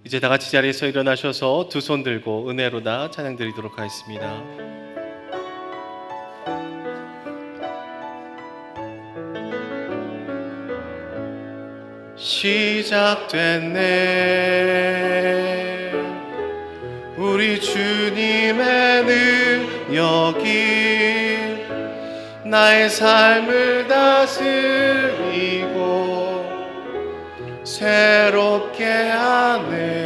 이제 다 같이 자리에서 일어나셔서 두 손 들고 은혜로다 찬양 드리도록 하겠습니다. 시작됐네. 우리 주님의 능력이 나의 삶을 다스리고 새롭게 하네.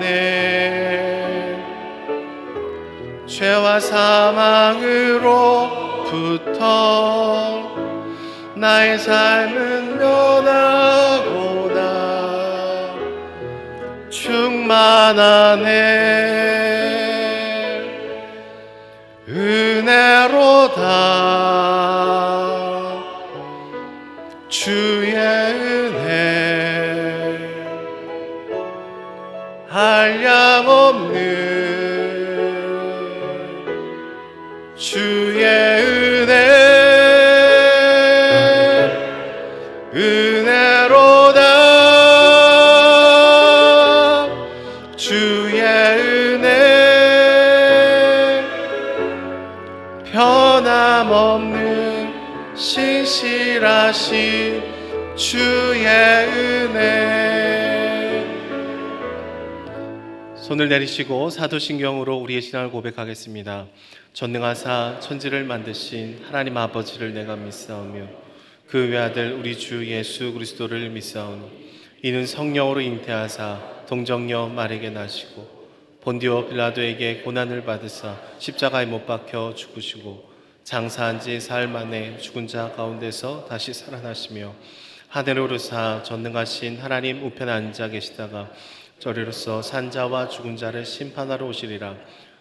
자유하네. 죄와 사망으로부터 나의 삶은 변하고나 충만하네. 은혜로다. 주의 은혜 한량없는 주의 은혜 은혜로다. 주의 은혜 변함없는 신실하신 주의 은혜. 손을 내리시고 사도신경으로 우리의 신앙을 고백하겠습니다. 전능하사 천지를 만드신 하나님 아버지를 내가 믿사오며 그 외아들 우리 주 예수 그리스도를 믿사오니 이는 성령으로 잉태하사 동정녀 마리아에게 나시고 본디오 빌라도에게 고난을 받으사 십자가에 못 박혀 죽으시고 장사한 지 사흘 만에 죽은 자 가운데서 다시 살아나시며 하늘에 오르사 전능하신 하나님 우편에 앉아 계시다가 저리로서 산자와 죽은 자를 심판하러 오시리라.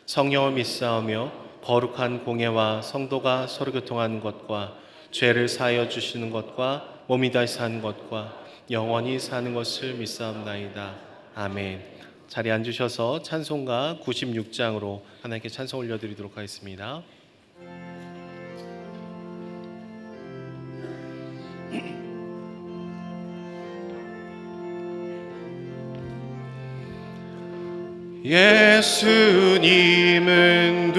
성령을 믿사오며 거룩한 공예와 성도가 서로 교통하는 것과 죄를 사하여 주시는 것과 몸이 다시 사는 것과 영원히 사는 것을 믿사옵나이다. 아멘. 자리에 앉으셔서 찬송가 96장으로 하나님께 찬송 올려드리도록 하겠습니다. 예수님은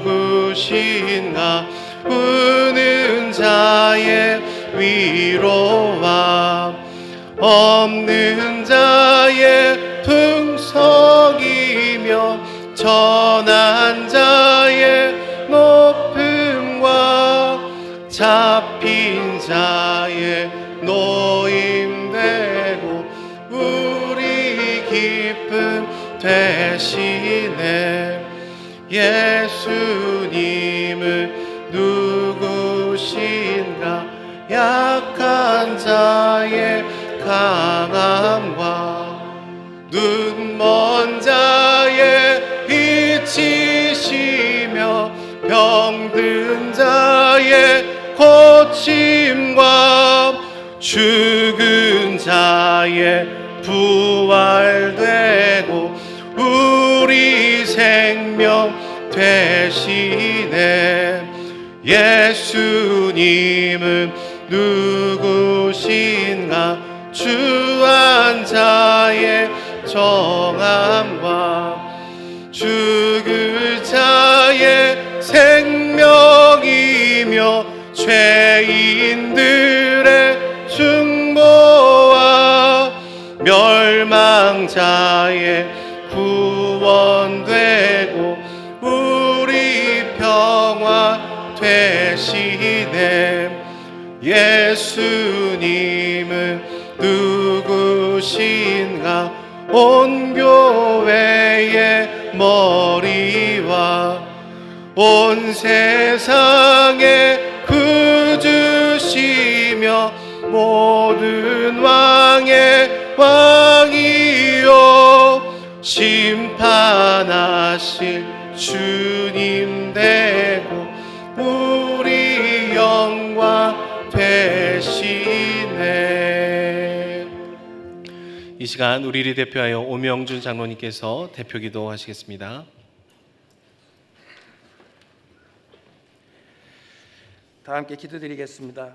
누구신가? 우는 자의 위로와 없는 자의 풍성이며 전한 자의 높음과 잡힌 자의 노임되고 우리 기쁨 대신에. 예수님은 누구신가? 약한 자의 강함과 눈먼 자의 빛이시며 병든 자의 고침과 죽은 자의 부활되고 우리 생명 되시네. 예수님은 누구신가? 주한 자의 정함과 죽을 자의 생명이며 죄인들의 중보와 멸망자의 구원되고 우리 평화 되시네. 예수님은 누구신가? 온 교회의 머리와 온 세상의 구주시며 모든 왕의 왕이요 심판하실 주님 되고 우리 영광 되시네. 이 시간 우리를 대표하여 오명준 장로님께서 대표기도 하시겠습니다. 다 함께 기도드리겠습니다.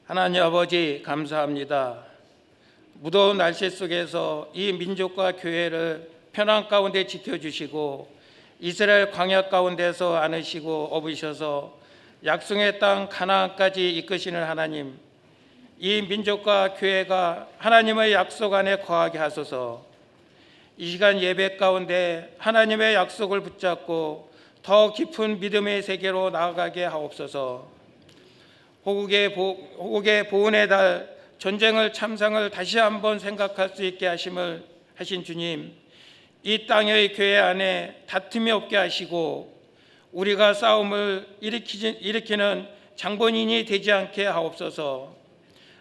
하나님 아버지 감사합니다. 무더운 날씨 속에서 이 민족과 교회를 편안 가운데 지켜주시고 이스라엘 광야 가운데서 안으시고 업으셔서 약속의 땅 가나안까지 이끄시는 하나님, 이 민족과 교회가 하나님의 약속 안에 거하게 하소서. 이 시간 예배 가운데 하나님의 약속을 붙잡고 더 깊은 믿음의 세계로 나아가게 하옵소서. 호국의 보훈의 달 전쟁을 참상을 다시 한번 생각할 수 있게 하신 주님, 이 땅의 교회 안에 다툼이 없게 하시고 우리가 싸움을 일으키는 장본인이 되지 않게 하옵소서.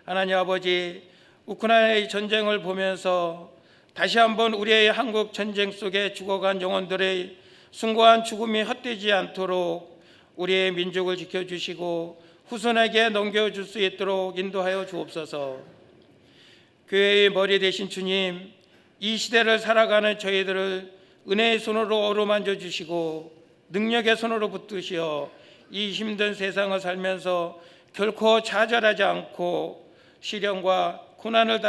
하나님 아버지, 우크라이나의 전쟁을 보면서 다시 한번 우리의 한국 전쟁 속에 죽어간 영혼들의 숭고한 죽음이 헛되지 않도록 우리의 민족을 지켜주시고 후손에게 넘겨줄 수 있도록 인도하여 주옵소서. 교회의 머리 되신 주님, 이 시대를 살아가는 저희들을 은혜의 손으로 어루만져 주시고 능력의 손으로 붙드시어 이 힘든 세상을 살면서 결코 좌절하지 않고 시련과 고난을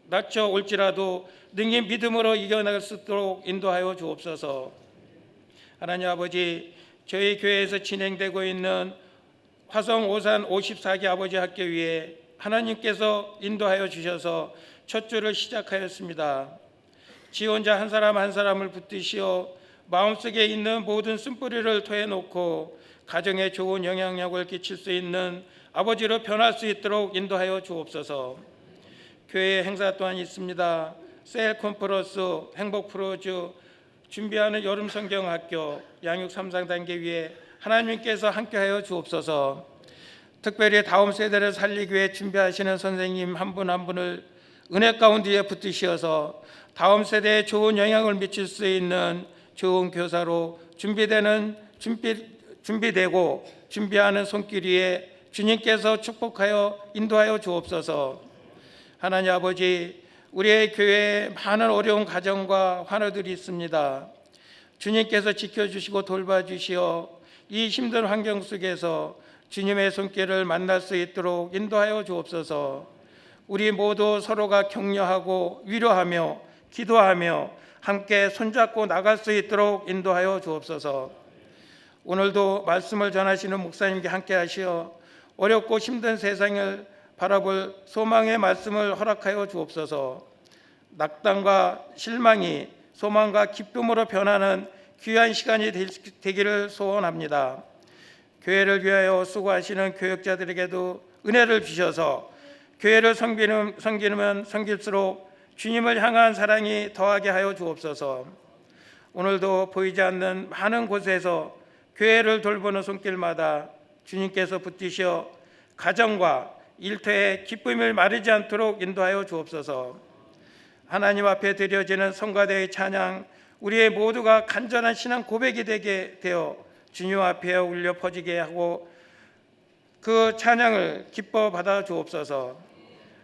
닥쳐올지라도 능히 믿음으로 이겨나갈 수 있도록 인도하여 주옵소서. 하나님 아버지, 저희 교회에서 진행되고 있는 화성 오산 54기 아버지 학교 위에 하나님께서 인도하여 주셔서 첫 주를 시작하였습니다. 지원자 한 사람 한 사람을 붙드시어 마음속에 있는 모든 쓴뿌리를 토해놓고 가정에 좋은 영향력을 끼칠 수 있는 아버지로 변할 수 있도록 인도하여 주옵소서. 교회 행사 또한 있습니다. 셀 컨퍼런스, 행복 프로즈, 준비하는 여름 성경학교, 양육 3상 단계 위에 하나님께서 함께하여 주옵소서. 특별히 다음 세대를 살리기 위해 준비하시는 선생님 한 분 한 분을 은혜 가운데에 붙드시어서 다음 세대에 좋은 영향을 미칠 수 있는 좋은 교사로 준비되고 준비하는 손길 위에 주님께서 축복하여 인도하여 주옵소서. 하나님 아버지, 우리의 교회에 많은 어려운 가정과 환우들이 있습니다. 주님께서 지켜주시고 돌봐주시어 이 힘든 환경 속에서 주님의 손길을 만날 수 있도록 인도하여 주옵소서. 우리 모두 서로가 격려하고 위로하며 기도하며 함께 손잡고 나갈 수 있도록 인도하여 주옵소서. 오늘도 말씀을 전하시는 목사님께 함께 하시어 어렵고 힘든 세상을 바라볼 소망의 말씀을 허락하여 주옵소서. 낙담과 실망이 소망과 기쁨으로 변하는 귀한 시간이 되기를 소원합니다. 교회를 위하여 수고하시는 교역자들에게도 은혜를 주셔서 교회를 섬기면 섬길수록 주님을 향한 사랑이 더하게 하여 주옵소서. 오늘도 보이지 않는 많은 곳에서 교회를 돌보는 손길마다 주님께서 붙드셔 가정과 일터에 기쁨을 마르지 않도록 인도하여 주옵소서. 하나님 앞에 드려지는 성가대의 찬양, 우리의 모두가 간절한 신앙 고백이 되게 되어 주님 앞에 울려 퍼지게 하고 그 찬양을 기뻐 받아 주옵소서.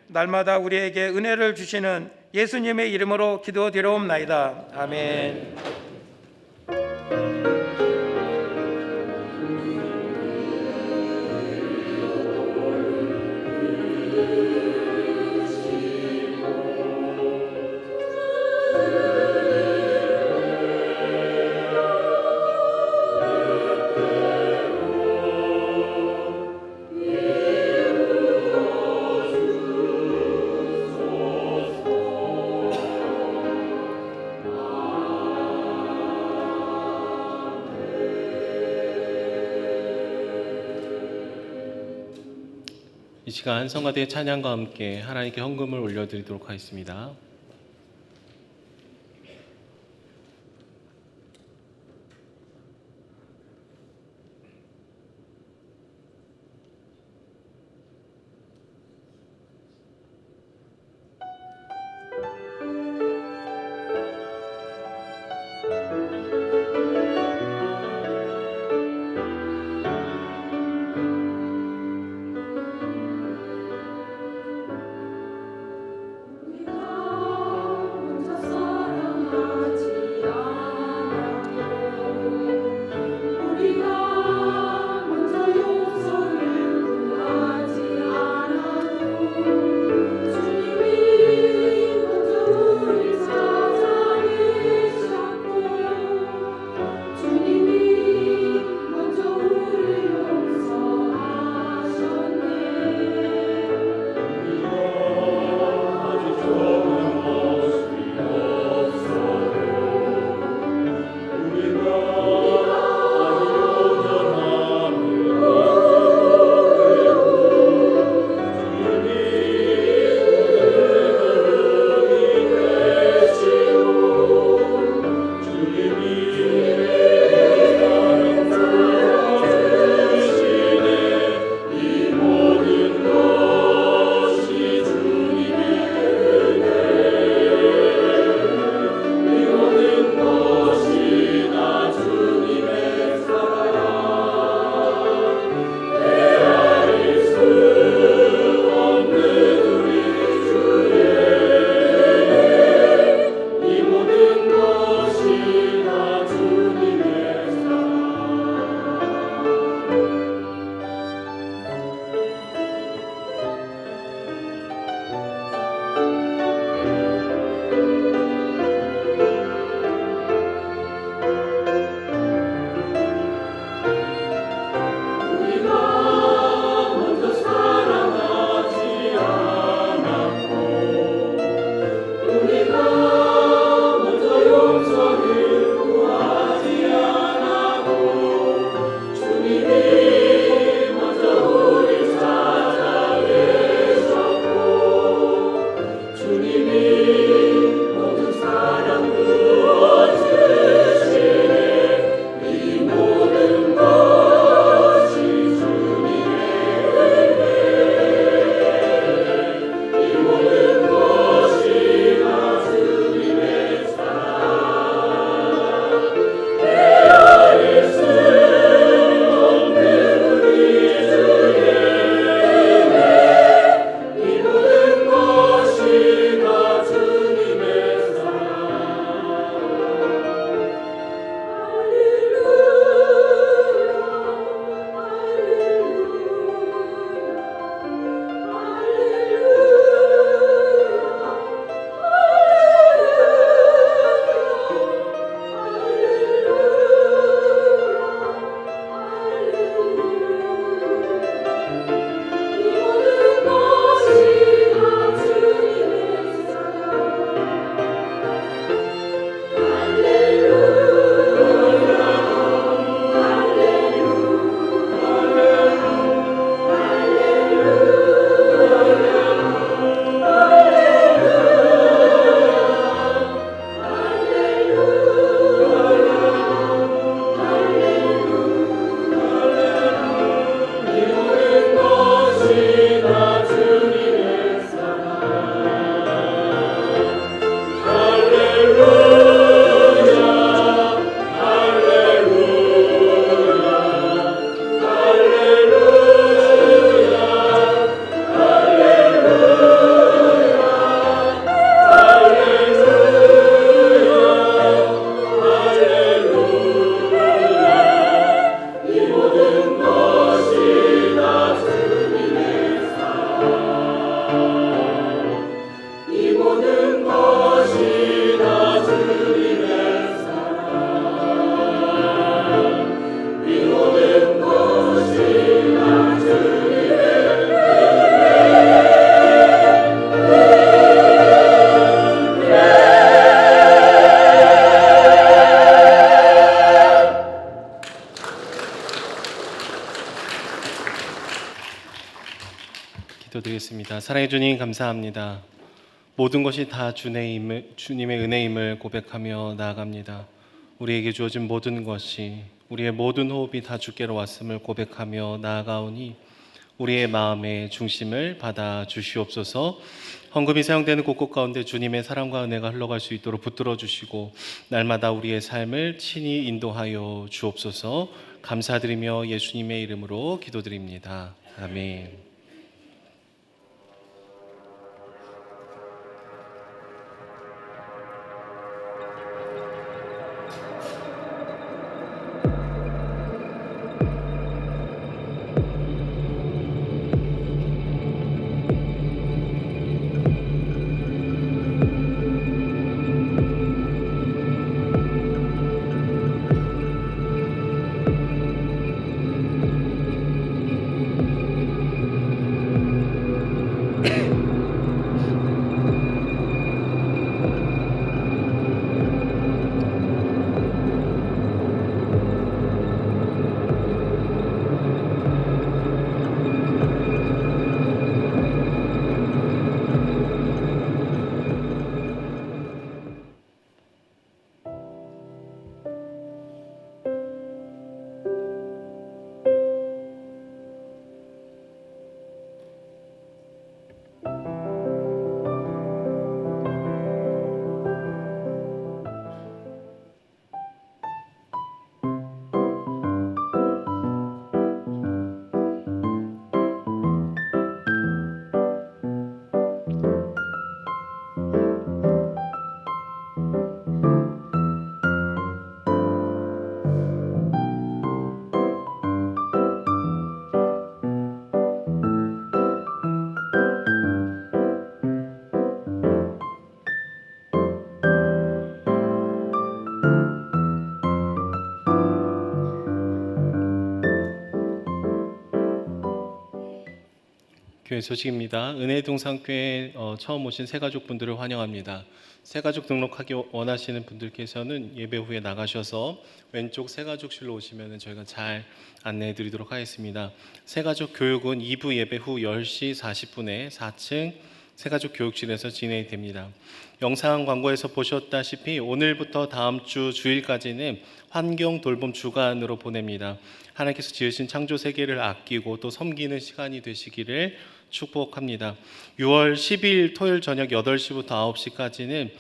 날마다 우리에게 은혜를 주시는 예수님의 이름으로 기도드려옵나이다. 아멘. 이 시간 성가대의 찬양과 함께 하나님께 헌금을 올려드리도록 하겠습니다. 기도드리겠습니다. 사랑해 주님 감사합니다. 모든 것이 다 주님의 은혜임을 고백하며 나아갑니다. 우리에게 주어진 모든 것이, 우리의 모든 호흡이 다 주께로 왔음을 고백하며 나아가오니 우리의 마음의 중심을 받아 주시옵소서. 헌금이 사용되는 곳곳 가운데 주님의 사랑과 은혜가 흘러갈 수 있도록 붙들어 주시고 날마다 우리의 삶을 친히 인도하여 주옵소서. 감사드리며 예수님의 이름으로 기도드립니다. 아멘. 교회 소식입니다. 은혜동산교회 처음 오신 새가족분들을 환영합니다. 새가족 등록하기 원하시는 분들께서는 예배 후에 나가셔서 왼쪽 새가족실로 오시면 저희가 잘 안내해 드리도록 하겠습니다. 새가족 교육은 2부 예배 후 10시 40분에 4층 새가족 교육실에서 진행이 됩니다. 영상 광고에서 보셨다시피 오늘부터 다음 주 주일까지는 환경 돌봄 주간으로 보냅니다. 하나님께서 지으신 창조 세계를 아끼고 또 섬기는 시간이 되시기를 축복합니다. 6월 10일 토요일 저녁 8시부터 9시까지는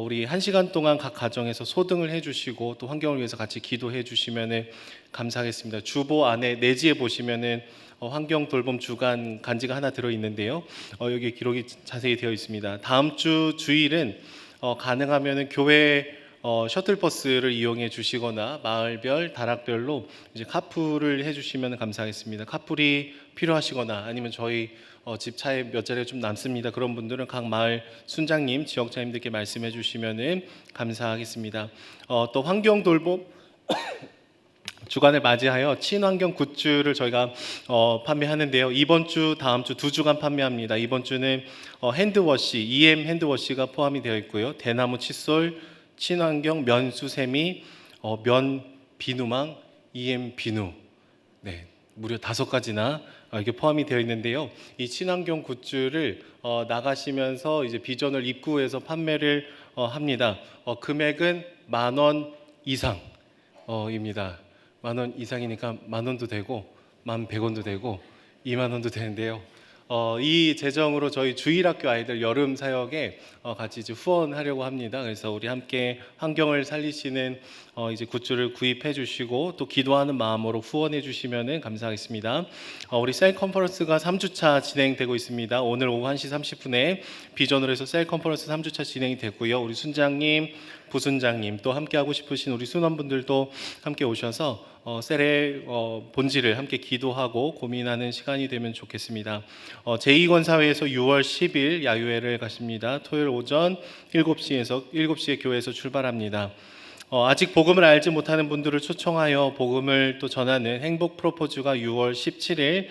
우리 1시간 동안 각 가정에서 소등을 해주시고 또 환경을 위해서 같이 기도해 주시면 감사하겠습니다. 주보 안에 내지에 보시면은 환경 돌봄 주간 간지가 하나 들어 있는데요. 여기 기록이 자세히 되어 있습니다. 다음 주 주일은 가능하면은 교회 셔틀버스를 이용해 주시거나 마을별, 다락별로 이제 카풀을 해주시면 감사하겠습니다. 카풀이 필요하시거나 아니면 저희 집 차에 몇 자리가 좀 남습니다. 그런 분들은 각 마을 순장님, 지역장님들께 말씀해 주시면 감사하겠습니다. 또 환경 돌봄 주간을 맞이하여 친환경 굿즈를 저희가 판매하는데요. 이번 주, 다음 주 2주간 판매합니다. 이번 주는 핸드워시, EM 핸드워시가 포함이 되어 있고요. 대나무 칫솔, 친환경 면 수세미, 면 비누망, EM 비누, 네, 무려 5가지나 이게 포함이 되어 있는데요. 이 친환경 굿즈를 나가시면서 이제 비전을 입구에서 판매를 합니다. 금액은 10,000원 이상입니다. 10,000원 이상이니까 10,000원도 되고 11,000원도 되고 20,000원도 되는데요. 이 재정으로 저희 주일학교 아이들 여름 사역에 같이 이제 후원하려고 합니다. 그래서 우리 함께 환경을 살리시는 이제 굿즈를 구입해 주시고 또 기도하는 마음으로 후원해 주시면 감사하겠습니다. 우리 셀 컨퍼런스가 3주차 진행되고 있습니다. 오늘 오후 1시 30분에 비전으로 해서 셀 컨퍼런스 3주차 진행이 되고요. 우리 순장님, 부순장님 또 함께 하고 싶으신 우리 순원분들도 함께 오셔서 셀의 본질을 함께 기도하고 고민하는 시간이 되면 좋겠습니다. 제2권사회에서 6월 10일 야유회를 가십니다. 토요일 오전 7시에 교회에서 출발합니다. 아직 복음을 알지 못하는 분들을 초청하여 복음을 또 전하는 행복 프로포즈가 6월 17일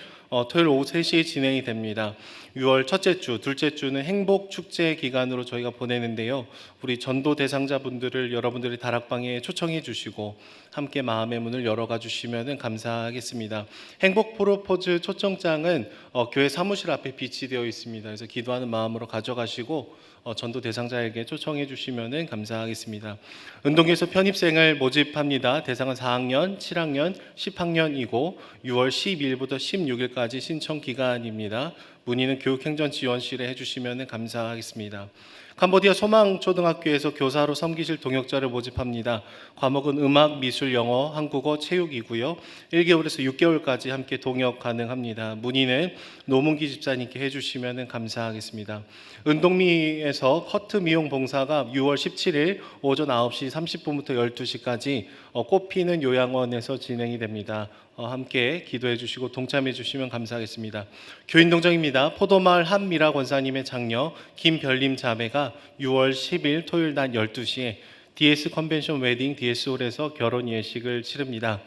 토요일 오후 3시에 진행이 됩니다. 6월 첫째 주, 둘째 주는 행복 축제 기간으로 저희가 보내는데요. 우리 전도 대상자분들을 여러분들이 다락방에 초청해 주시고 함께 마음의 문을 열어가 주시면 감사하겠습니다. 행복 프로포즈 초청장은 교회 사무실 앞에 비치되어 있습니다. 그래서 기도하는 마음으로 가져가시고 전도 대상자에게 초청해 주시면 감사하겠습니다. 은동교에서 편입생을 모집합니다. 대상은 4학년, 7학년, 10학년이고 6월 12일부터 16일까지 신청 기간입니다. 문의는 교육행정지원실에 해주시면 감사하겠습니다. 캄보디아 소망초등학교에서 교사로 섬기실 동역자를 모집합니다. 과목은 음악, 미술, 영어, 한국어, 체육이고요. 1개월에서 6개월까지 함께 동역 가능합니다. 문의는 노문기 집사님께 해주시면 감사하겠습니다. 은동미에서 커트 미용 봉사가 6월 17일 오전 9시 30분부터 12시까지 꽃피는 요양원에서 진행이 됩니다. 함께 기도해 주시고 동참해 주시면 감사하겠습니다. 교인동정입니다. 포도마을 한미라 권사님의 장녀 김별림 자매가 6월 10일 토요일 낮 12시에 DS 컨벤션 웨딩 DS홀에서 결혼 예식을 치릅니다.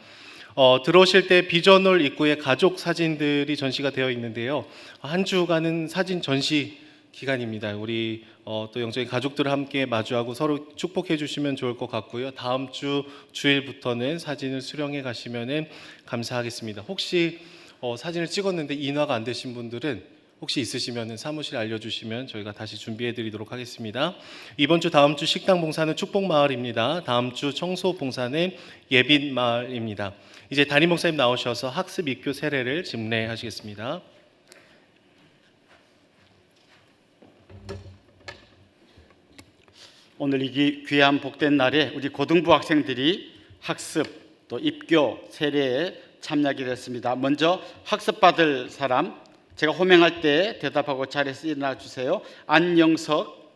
들어오실 때 비전홀 입구에 가족 사진들이 전시가 되어 있는데요. 한 주간은 사진 전시 기간입니다. 우리 또 영적인 가족들을 함께 마주하고 서로 축복해 주시면 좋을 것 같고요. 다음 주 주일부터는 사진을 수령해 가시면 감사하겠습니다. 혹시 사진을 찍었는데 인화가 안 되신 분들은 혹시 있으시면 사무실에 알려주시면 저희가 다시 준비해 드리도록 하겠습니다. 이번 주 다음 주 식당 봉사는 축복마을입니다. 다음 주 청소 봉사는 예빛마을입니다. 이제 담임 목사님 나오셔서 학습 입교 세례를 집례하시겠습니다. 오늘 이 귀한 복된 날에 우리 고등부 학생들이 학습 또 입교 세례에 참여하게 됐습니다. 먼저 학습 받을 사람, 제가 호명할 때 대답하고 자리에서 일어나 주세요. 안영석.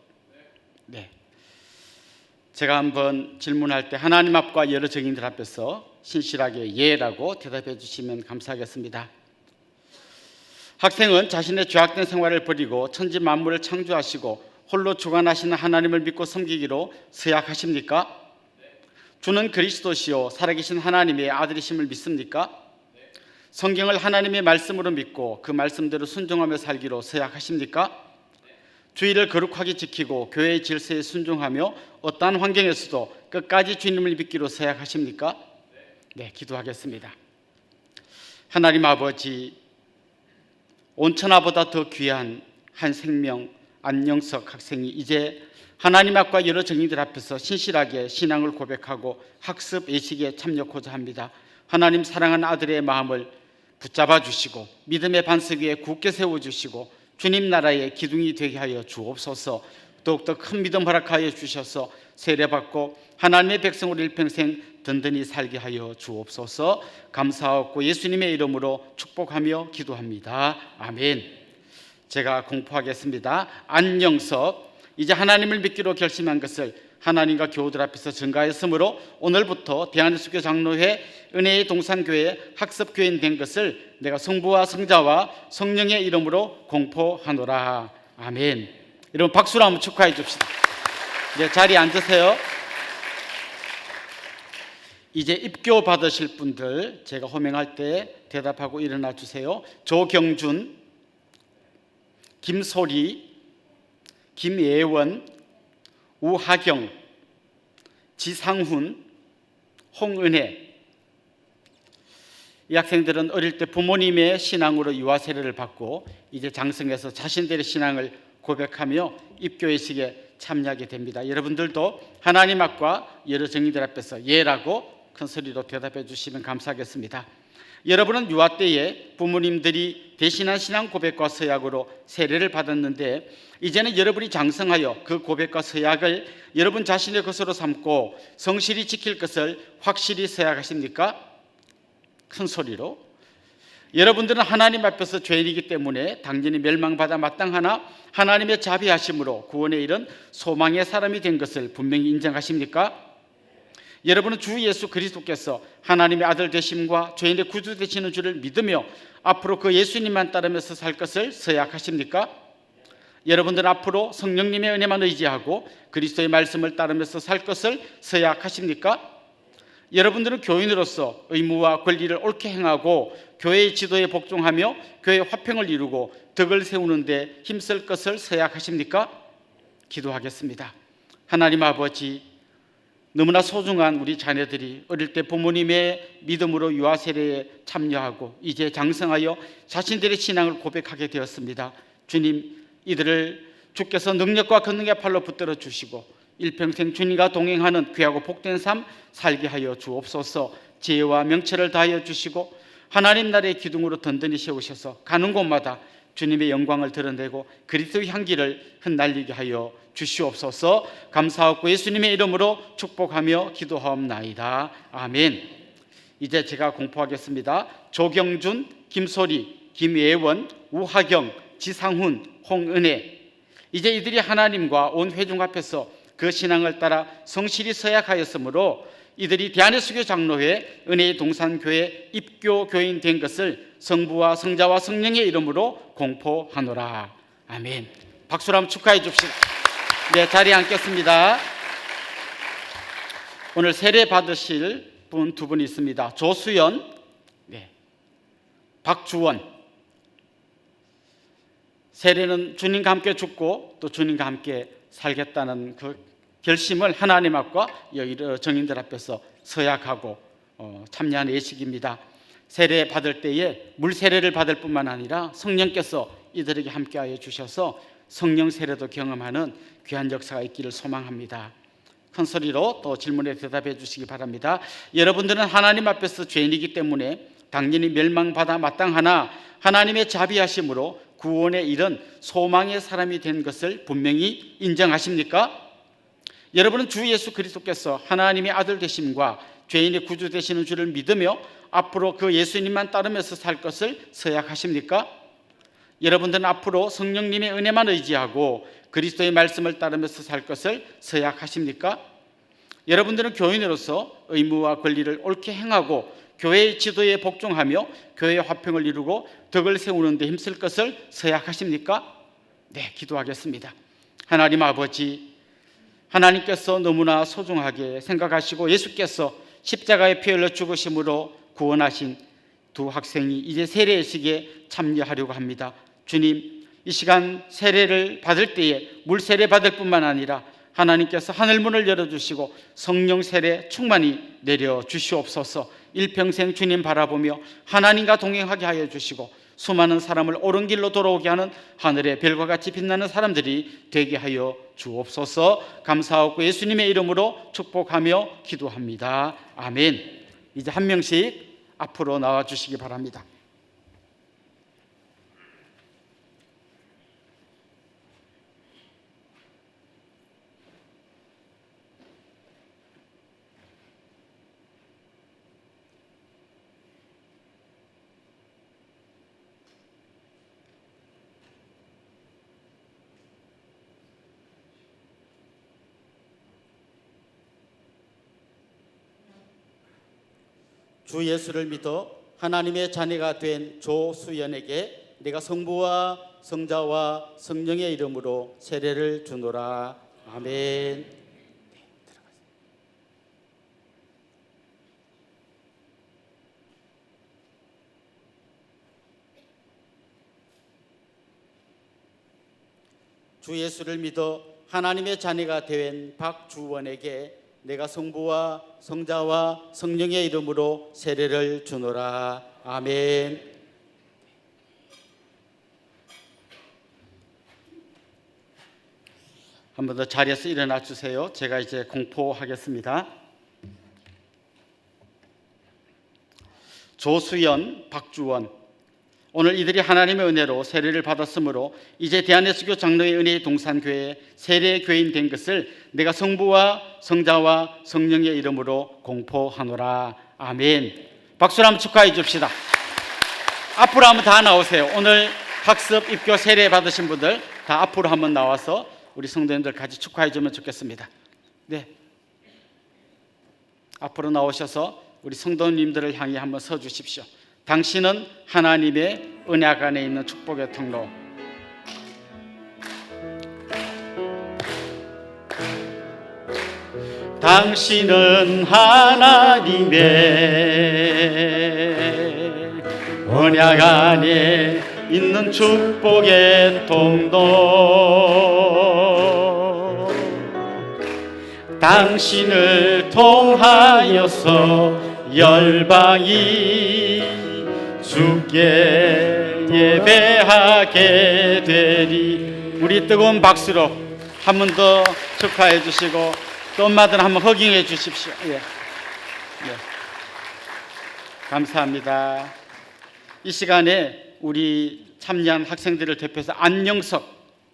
네. 제가 한번 질문할 때 하나님 앞과 여러 증인들 앞에서 신실하게 예라고 대답해 주시면 감사하겠습니다. 학생은 자신의 죄악된 생활을 버리고 천지 만물을 창조하시고 홀로 주관하시는 하나님을 믿고 섬기기로 서약하십니까? 주는 그리스도시요 살아계신 하나님의 아들이심을 믿습니까? 성경을 하나님의 말씀으로 믿고 그 말씀대로 순종하며 살기로 서약하십니까? 주의를 거룩하게 지키고 교회의 질서에 순종하며 어떠한 환경에서도 끝까지 주님을 믿기로 서약하십니까? 네, 기도하겠습니다. 하나님 아버지, 온천하보다 더 귀한 한 생명 안영석 학생이 이제 하나님 앞과 여러 증인들 앞에서 신실하게 신앙을 고백하고 학습 예식에 참여하고자 합니다. 하나님 사랑하는 아들의 마음을 붙잡아 주시고 믿음의 반석 위에 굳게 세워주시고 주님 나라의 기둥이 되게 하여 주옵소서. 더욱더 큰 믿음 허락하여 주셔서 세례받고 하나님의 백성으로 일평생 든든히 살게 하여 주옵소서. 감사하고 예수님의 이름으로 축복하며 기도합니다. 아멘. 제가 공포하겠습니다. 안영석, 이제 하나님을 믿기로 결심한 것을 하나님과 교우들 앞에서 증가했으므로 오늘부터 대한예수교 장로회 은혜의 동산교회 학습교인 된 것을 내가 성부와 성자와 성령의 이름으로 공포하노라. 아멘. 여러분 박수로 한번 축하해 줍시다. 네, 자리에 앉으세요. 이제 입교 받으실 분들 제가 호명할 때 대답하고 일어나 주세요. 조경준, 김소리, 김예원, 우하경, 지상훈, 홍은혜. 이 학생들은 어릴 때 부모님의 신앙으로 유아 세례를 받고 이제 장성해서 자신들의 신앙을 고백하며 입교의식에 참여하게 됩니다. 여러분들도 하나님 앞과 여러 증인들 앞에서 예라고 큰 소리로 대답해 주시면 감사하겠습니다. 여러분은 유아 때에 부모님들이 대신한 신앙 고백과 서약으로 세례를 받았는데 이제는 여러분이 장성하여 그 고백과 서약을 여러분 자신의 것으로 삼고 성실히 지킬 것을 확실히 서약하십니까? 큰 소리로. 여러분들은 하나님 앞에서 죄인이기 때문에 당연히 멸망받아 마땅하나 하나님의 자비하심으로 구원에 이른 소망의 사람이 된 것을 분명히 인정하십니까? 여러분은 주 예수 그리스도께서 하나님의 아들 되심과 죄인의 구주 되시는 줄을 믿으며 앞으로 그 예수님만 따르면서 살 것을 서약하십니까? 여러분들은 앞으로 성령님의 은혜만 의지하고 그리스도의 말씀을 따르면서 살 것을 서약하십니까? 여러분들은 교인으로서 의무와 권리를 옳게 행하고 교회의 지도에 복종하며 교회의 화평을 이루고 덕을 세우는 데 힘쓸 것을 서약하십니까? 기도하겠습니다. 하나님 아버지, 너무나 소중한 우리 자녀들이 어릴 때 부모님의 믿음으로 유아 세례에 참여하고 이제 장성하여 자신들의 신앙을 고백하게 되었습니다. 주님, 이들을 주께서 능력과 권능의 팔로 붙들어 주시고 일평생 주님과 동행하는 귀하고 복된 삶 살게 하여 주옵소서. 지혜와 명철을 다하여 주시고 하나님 나라의 기둥으로 든든히 세우셔서 가는 곳마다 주님의 영광을 드러내고 그리스도의 향기를 흩날리게 하여 주시옵소서. 감사하고 예수님의 이름으로 축복하며 기도하옵나이다. 아멘. 이제 제가 공포하겠습니다. 조경준, 김소리, 김예원, 우하경, 지상훈, 홍은혜, 이제 이들이 하나님과 온 회중 앞에서 그 신앙을 따라 성실히 서약하였으므로 이들이 대한예수교 장로회 은혜의 동산교회 입교 교인 된 것을 성부와 성자와 성령의 이름으로 공포하노라. 아멘. 박수로 한번 축하해 줍시다. 네, 자리에 앉겠습니다. 오늘 세례 받으실 분 두 분 있습니다. 조수연, 박주원. 세례는 주님과 함께 죽고 또 주님과 함께 살겠다는 그 결심을 하나님 앞과 여러 정인들 앞에서 서약하고 참여한 예식입니다. 세례 받을 때에 물 세례를 받을 뿐만 아니라 성령께서 이들에게 함께하여 주셔서 성령 세례도 경험하는 귀한 역사가 있기를 소망합니다. 큰 소리로 또 질문에 대답해 주시기 바랍니다. 여러분들은 하나님 앞에서 죄인이기 때문에 당연히 멸망받아 마땅하나 하나님의 자비하심으로 구원에 이른 소망의 사람이 된 것을 분명히 인정하십니까? 여러분은 주 예수 그리스도께서 하나님의 아들 되심과 죄인의 구주 되시는 줄을 믿으며 앞으로 그 예수님만 따르면서 살 것을 서약하십니까? 여러분들은 앞으로 성령님의 은혜만 의지하고 그리스도의 말씀을 따르면서 살 것을 서약하십니까? 여러분들은 교인으로서 의무와 권리를 옳게 행하고 교회의 지도에 복종하며 교회의 화평을 이루고 덕을 세우는 데 힘쓸 것을 서약하십니까? 네, 기도하겠습니다. 하나님 아버지, 하나님께서 너무나 소중하게 생각하시고 예수께서 십자가에 피 흘려 죽으심으로 구원하신 두 학생이 이제 세례식에 참여하려고 합니다. 주님, 이 시간 세례를 받을 때에 물 세례 받을 뿐만 아니라 하나님께서 하늘문을 열어주시고 성령 세례 충만히 내려주시옵소서. 일평생 주님 바라보며 하나님과 동행하게 하여 주시고 수많은 사람을 옳은 길로 돌아오게 하는 하늘의 별과 같이 빛나는 사람들이 되게 하여 주옵소서. 감사하고 예수님의 이름으로 축복하며 기도합니다. 아멘. 이제 한 명씩 앞으로 나와 주시기 바랍니다. 주 예수를 믿어 하나님의 자녀가 된 조수연에게 내가 성부와 성자와 성령의 이름으로 세례를 주노라. 아멘. 주 예수를 믿어 하나님의 자녀가 된 박주원에게 내가 성부와 성자와 성령의 이름으로 세례를 주노라. 아멘. 한 번 더 자리에서 일어나 주세요. 제가 이제 공포하겠습니다. 조수연, 박주원, 오늘 이들이 하나님의 은혜로 세례를 받았으므로 이제 대한예수교 장로회 은혜의 동산교회 세례 교인 된 것을 내가 성부와 성자와 성령의 이름으로 공포하노라. 아멘. 박수로 한번 축하해 줍시다. 앞으로 한번 다 나오세요. 오늘 학습 입교 세례 받으신 분들 다 앞으로 한번 나와서 우리 성도님들 같이 축하해 주면 좋겠습니다. 네, 앞으로 나오셔서 우리 성도님들을 향해 한번 서 주십시오. 당신은 하나님의 은약 안에 있는 축복의 통로. 당신은 하나님의 언약 안에 있는 축복의 통로, 당신을 통하여서 열방이 주께 예배하게 되리. 우리 뜨거운 박수로 한 번 더 축하해 주시고 또 엄마들 한번 허깅해 주십시오. 예. 감사합니다. 이 시간에 우리 참여한 학생들을 대표해서 안영석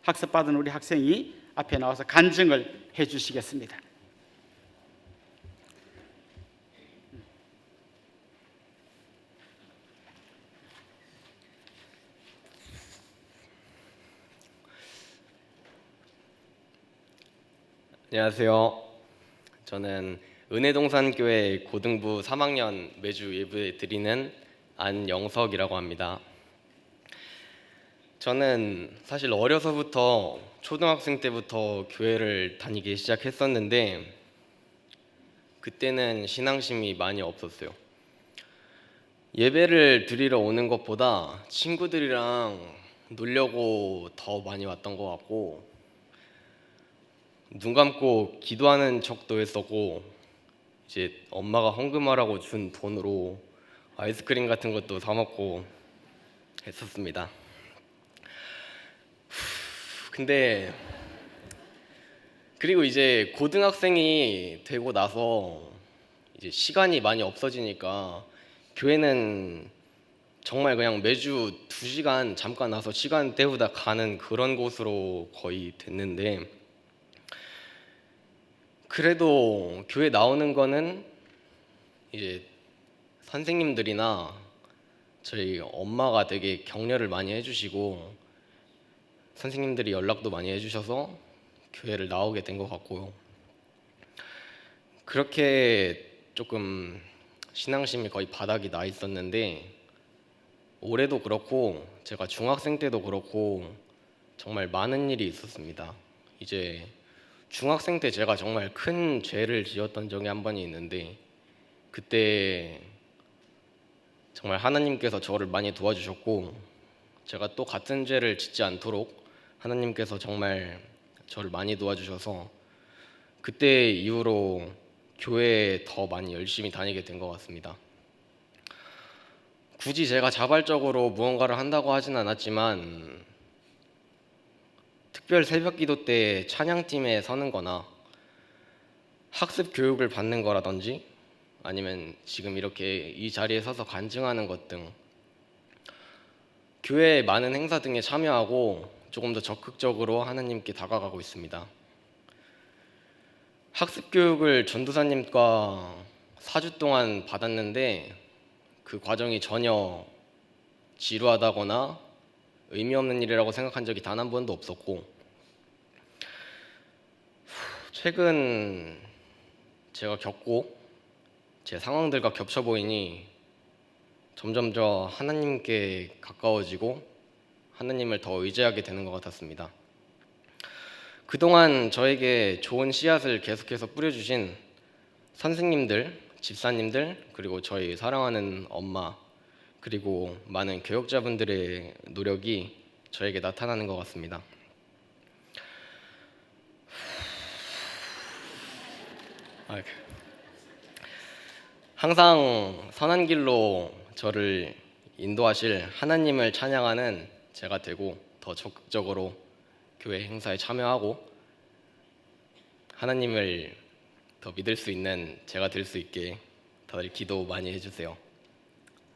학습받은 우리 학생이 앞에 나와서 간증을 해 주시겠습니다. 안녕하세요. 저는 은혜동산교회 고등부 3학년 매주 예배 드리는 안영석이라고 합니다. 저는 사실 어려서부터 초등학생 때부터 교회를 다니기 시작했었는데 그때는 신앙심이 많이 없었어요. 예배를 드리러 오는 것보다 친구들이랑 놀려고 더 많이 왔던 것 같고 눈 감고 기도하는 척도 했었고 이제 엄마가 헌금하라고 준 돈으로 아이스크림 같은 것도 사 먹고 했었습니다. 근데 그리고 이제 고등학생이 되고 나서 이제 시간이 많이 없어지니까 교회는 정말 그냥 매주 2시간 잠깐 와서 시간 때우다 가는 그런 곳으로 거의 됐는데 그래도 교회 나오는 거는 이제 선생님들이나 저희 엄마가 되게 격려를 많이 해주시고 선생님들이 연락도 많이 해주셔서 교회를 나오게 된 것 같고요. 그렇게 조금 신앙심이 거의 바닥이 나 있었는데 올해도 그렇고 제가 중학생 때도 그렇고 정말 많은 일이 있었습니다. 이제 중학생 때 제가 정말 큰 죄를 지었던 적이 한 번이 있는데 그때 정말 하나님께서 저를 많이 도와주셨고 제가 또 같은 죄를 짓지 않도록 하나님께서 정말 저를 많이 도와주셔서 그때 이후로 교회에 더 많이 열심히 다니게 된 것 같습니다. 굳이 제가 자발적으로 무언가를 한다고 하진 않았지만 특별 새벽기도 때 찬양팀에 서는 거나 학습 교육을 받는 거라든지 아니면 지금 이렇게 이 자리에 서서 간증하는 것 등 교회의 많은 행사 등에 참여하고 조금 더 적극적으로 하나님께 다가가고 있습니다. 학습 교육을 전도사님과 4주 동안 받았는데 그 과정이 전혀 지루하다거나 의미 없는 일이라고 생각한 적이 단 한 번도 없었고 최근 제가 겪고 제 상황들과 겹쳐 보이니 점점 더 하나님께 가까워지고 하나님을 더 의지하게 되는 것 같았습니다. 그동안 저에게 좋은 씨앗을 계속해서 뿌려주신 선생님들, 집사님들, 그리고 저희 사랑하는 엄마, 그리고 많은 교역자분들의 노력이 저에게 나타나는 것 같습니다. 항상 선한 길로 저를 인도하실 하나님을 찬양하는 제가 되고 더 적극적으로 교회 행사에 참여하고 하나님을 더 믿을 수 있는 제가 될 수 있게 다들 기도 많이 해주세요.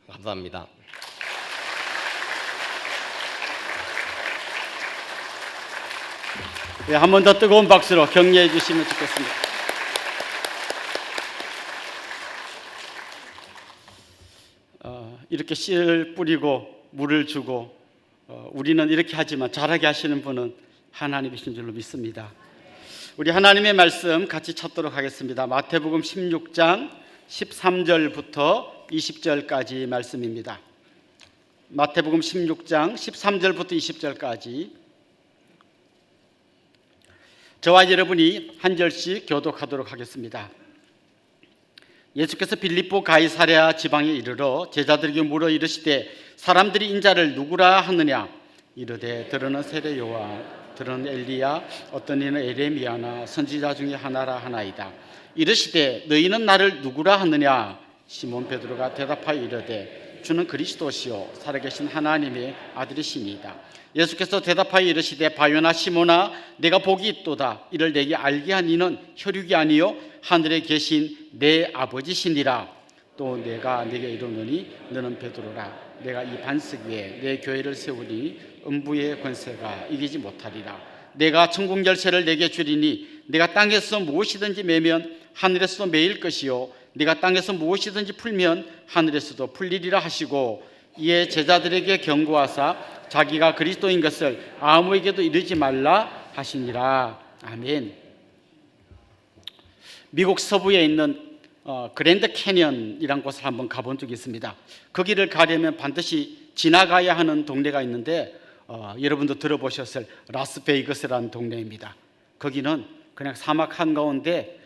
감사합니다. 네, 한 번 더 뜨거운 박수로 격려해 주시면 좋겠습니다. 이렇게 씨를 뿌리고 물을 주고 우리는 이렇게 하지만 잘하게 하시는 분은 하나님이신 줄로 믿습니다. 우리 하나님의 말씀 같이 찾도록 하겠습니다. 마태복음 16장 13절부터 20절까지 말씀입니다. 마태복음 16장 13절부터 20절까지 저와 여러분이 한 절씩 교독하도록 하겠습니다. 예수께서 빌립보 가이사랴 지방에 이르러 제자들에게 물어 이르시되 사람들이 인자를 누구라 하느냐? 이르되 들으는 세례 요한, 들은 엘리야, 어떤 이는 에레미야나 선지자 중에 하나라 하나이다. 이르시되 너희는 나를 누구라 하느냐? 시몬 베드로가 대답하여 이르되 주는 그리스도시요 살아계신 하나님의 아들이시니이다. 예수께서 대답하여 이르시되 바요나 시몬아 내가 복이 있도다. 이를 내게 알게 한 이는 혈육이 아니요 하늘에 계신 내 아버지시니라. 또 내가 네게 이르노니 너는 베드로라. 내가 이 반석 위에 내 교회를 세우니 음부의 권세가 이기지 못하리라. 내가 천국 열쇠를 내게 주리니 내가 땅에서 무엇이든지 매면 하늘에서도 매일 것이요 네가 땅에서 무엇이든지 풀면 하늘에서도 풀리리라 하시고 이에 제자들에게 경고하사 자기가 그리스도인 것을 아무에게도 이르지 말라 하시니라. 아멘. 미국 서부에 있는 그랜드 캐년이라는 곳을 한번 가본 적이 있습니다. 거기를 가려면 반드시 지나가야 하는 동네가 있는데 여러분도 들어보셨을 라스베이거스라는 동네입니다. 거기는 그냥 사막 한가운데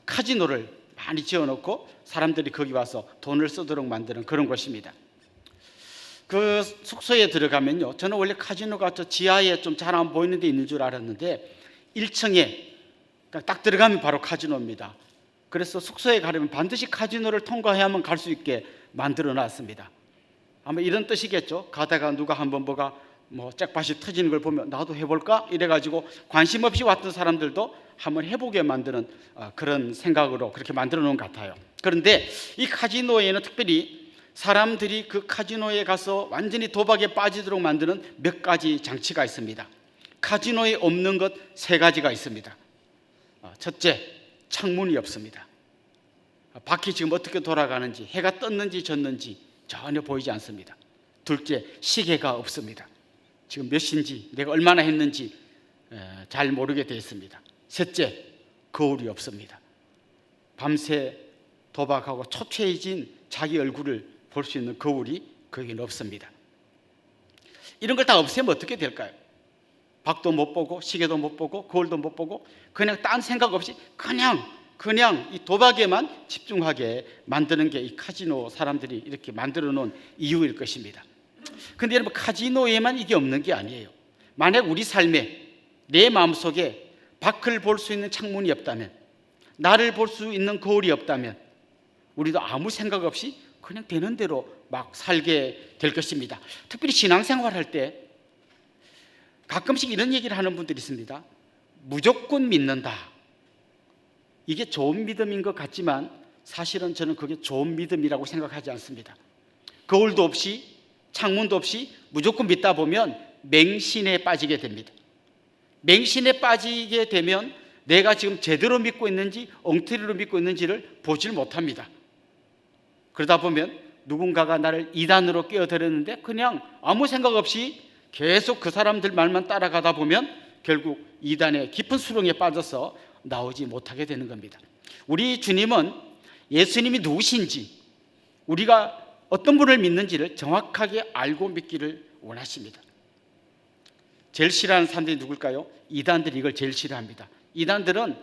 카지노를 많이 지어놓고 사람들이 거기 와서 돈을 쓰도록 만드는 그런 곳입니다. 그 숙소에 들어가면요, 저는 원래 카지노가 저 지하에 좀 잘 안 보이는 데 있는 줄 알았는데 1층에 딱 들어가면 바로 카지노입니다. 그래서 숙소에 가려면 반드시 카지노를 통과해야만 갈 수 있게 만들어 놨습니다. 아마 이런 뜻이겠죠. 가다가 누가 한번 뭐가 잭팟이 터지는 걸 보면 나도 해볼까? 이래가지고 관심 없이 왔던 사람들도 한번 해보게 만드는 그런 생각으로 그렇게 만들어 놓은 것 같아요. 그런데 이 카지노에는 특별히 사람들이 그 카지노에 가서 완전히 도박에 빠지도록 만드는 몇 가지 장치가 있습니다. 카지노에 없는 것 3가지가 있습니다. 첫째, 창문이 없습니다. 밖이 지금 어떻게 돌아가는지, 해가 떴는지 졌는지 전혀 보이지 않습니다. 둘째, 시계가 없습니다. 지금 몇 시인지 내가 얼마나 했는지 잘 모르게 되어 있습니다. 셋째, 거울이 없습니다. 밤새 도박하고 초췌해진 자기 얼굴을 볼 수 있는 거울이 거기는 없습니다. 이런 걸 다 없애면 어떻게 될까요? 밖도 못 보고 시계도 못 보고 거울도 못 보고 그냥 딴 생각 없이 그냥 이 도박에만 집중하게 만드는 게 이 카지노 사람들이 이렇게 만들어 놓은 이유일 것입니다. 근데 여러분, 카지노에만 이게 없는 게 아니에요. 만약 우리 삶에 내 마음속에 밖을 볼 수 있는 창문이 없다면, 나를 볼 수 있는 거울이 없다면 우리도 아무 생각 없이 그냥 되는 대로 막 살게 될 것입니다. 특별히 신앙생활할 때 가끔씩 이런 얘기를 하는 분들이 있습니다. 무조건 믿는다. 이게 좋은 믿음인 것 같지만 사실은 저는 그게 좋은 믿음이라고 생각하지 않습니다. 거울도 없이 창문도 없이 무조건 믿다 보면 맹신에 빠지게 됩니다. 맹신에 빠지게 되면 내가 지금 제대로 믿고 있는지 엉터리로 믿고 있는지를 보질 못합니다. 그러다 보면 누군가가 나를 이단으로 끼어들었는데 그냥 아무 생각 없이 계속 그 사람들 말만 따라가다 보면 결국 이단의 깊은 수렁에 빠져서 나오지 못하게 되는 겁니다. 우리 주님은 예수님이 누구신지, 우리가 어떤 분을 믿는지를 정확하게 알고 믿기를 원하십니다. 제일 싫어하는 사람들이 누굴까요? 이단들이 이걸 제일 싫어합니다. 이단들은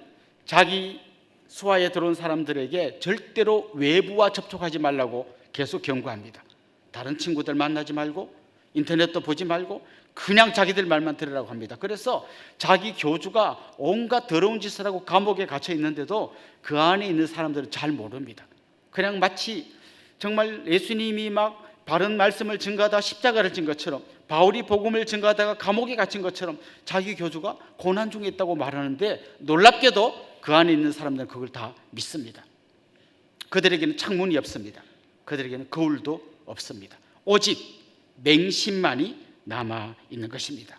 자기 수하에 들어온 사람들에게 절대로 외부와 접촉하지 말라고 계속 경고합니다. 다른 친구들 만나지 말고 인터넷도 보지 말고 그냥 자기들 말만 들으라고 합니다. 그래서 자기 교주가 온갖 더러운 짓을 하고 감옥에 갇혀 있는데도 그 안에 있는 사람들은 잘 모릅니다. 그냥 마치 정말 예수님이 막 바른 말씀을 증거하다 십자가를 진 것처럼, 바울이 복음을 증거하다가 감옥에 갇힌 것처럼 자기 교주가 고난 중에 있다고 말하는데 놀랍게도 그 안에 있는 사람들은 그걸 다 믿습니다. 그들에게는 창문이 없습니다. 그들에게는 거울도 없습니다. 오직 맹신만이 남아 있는 것입니다.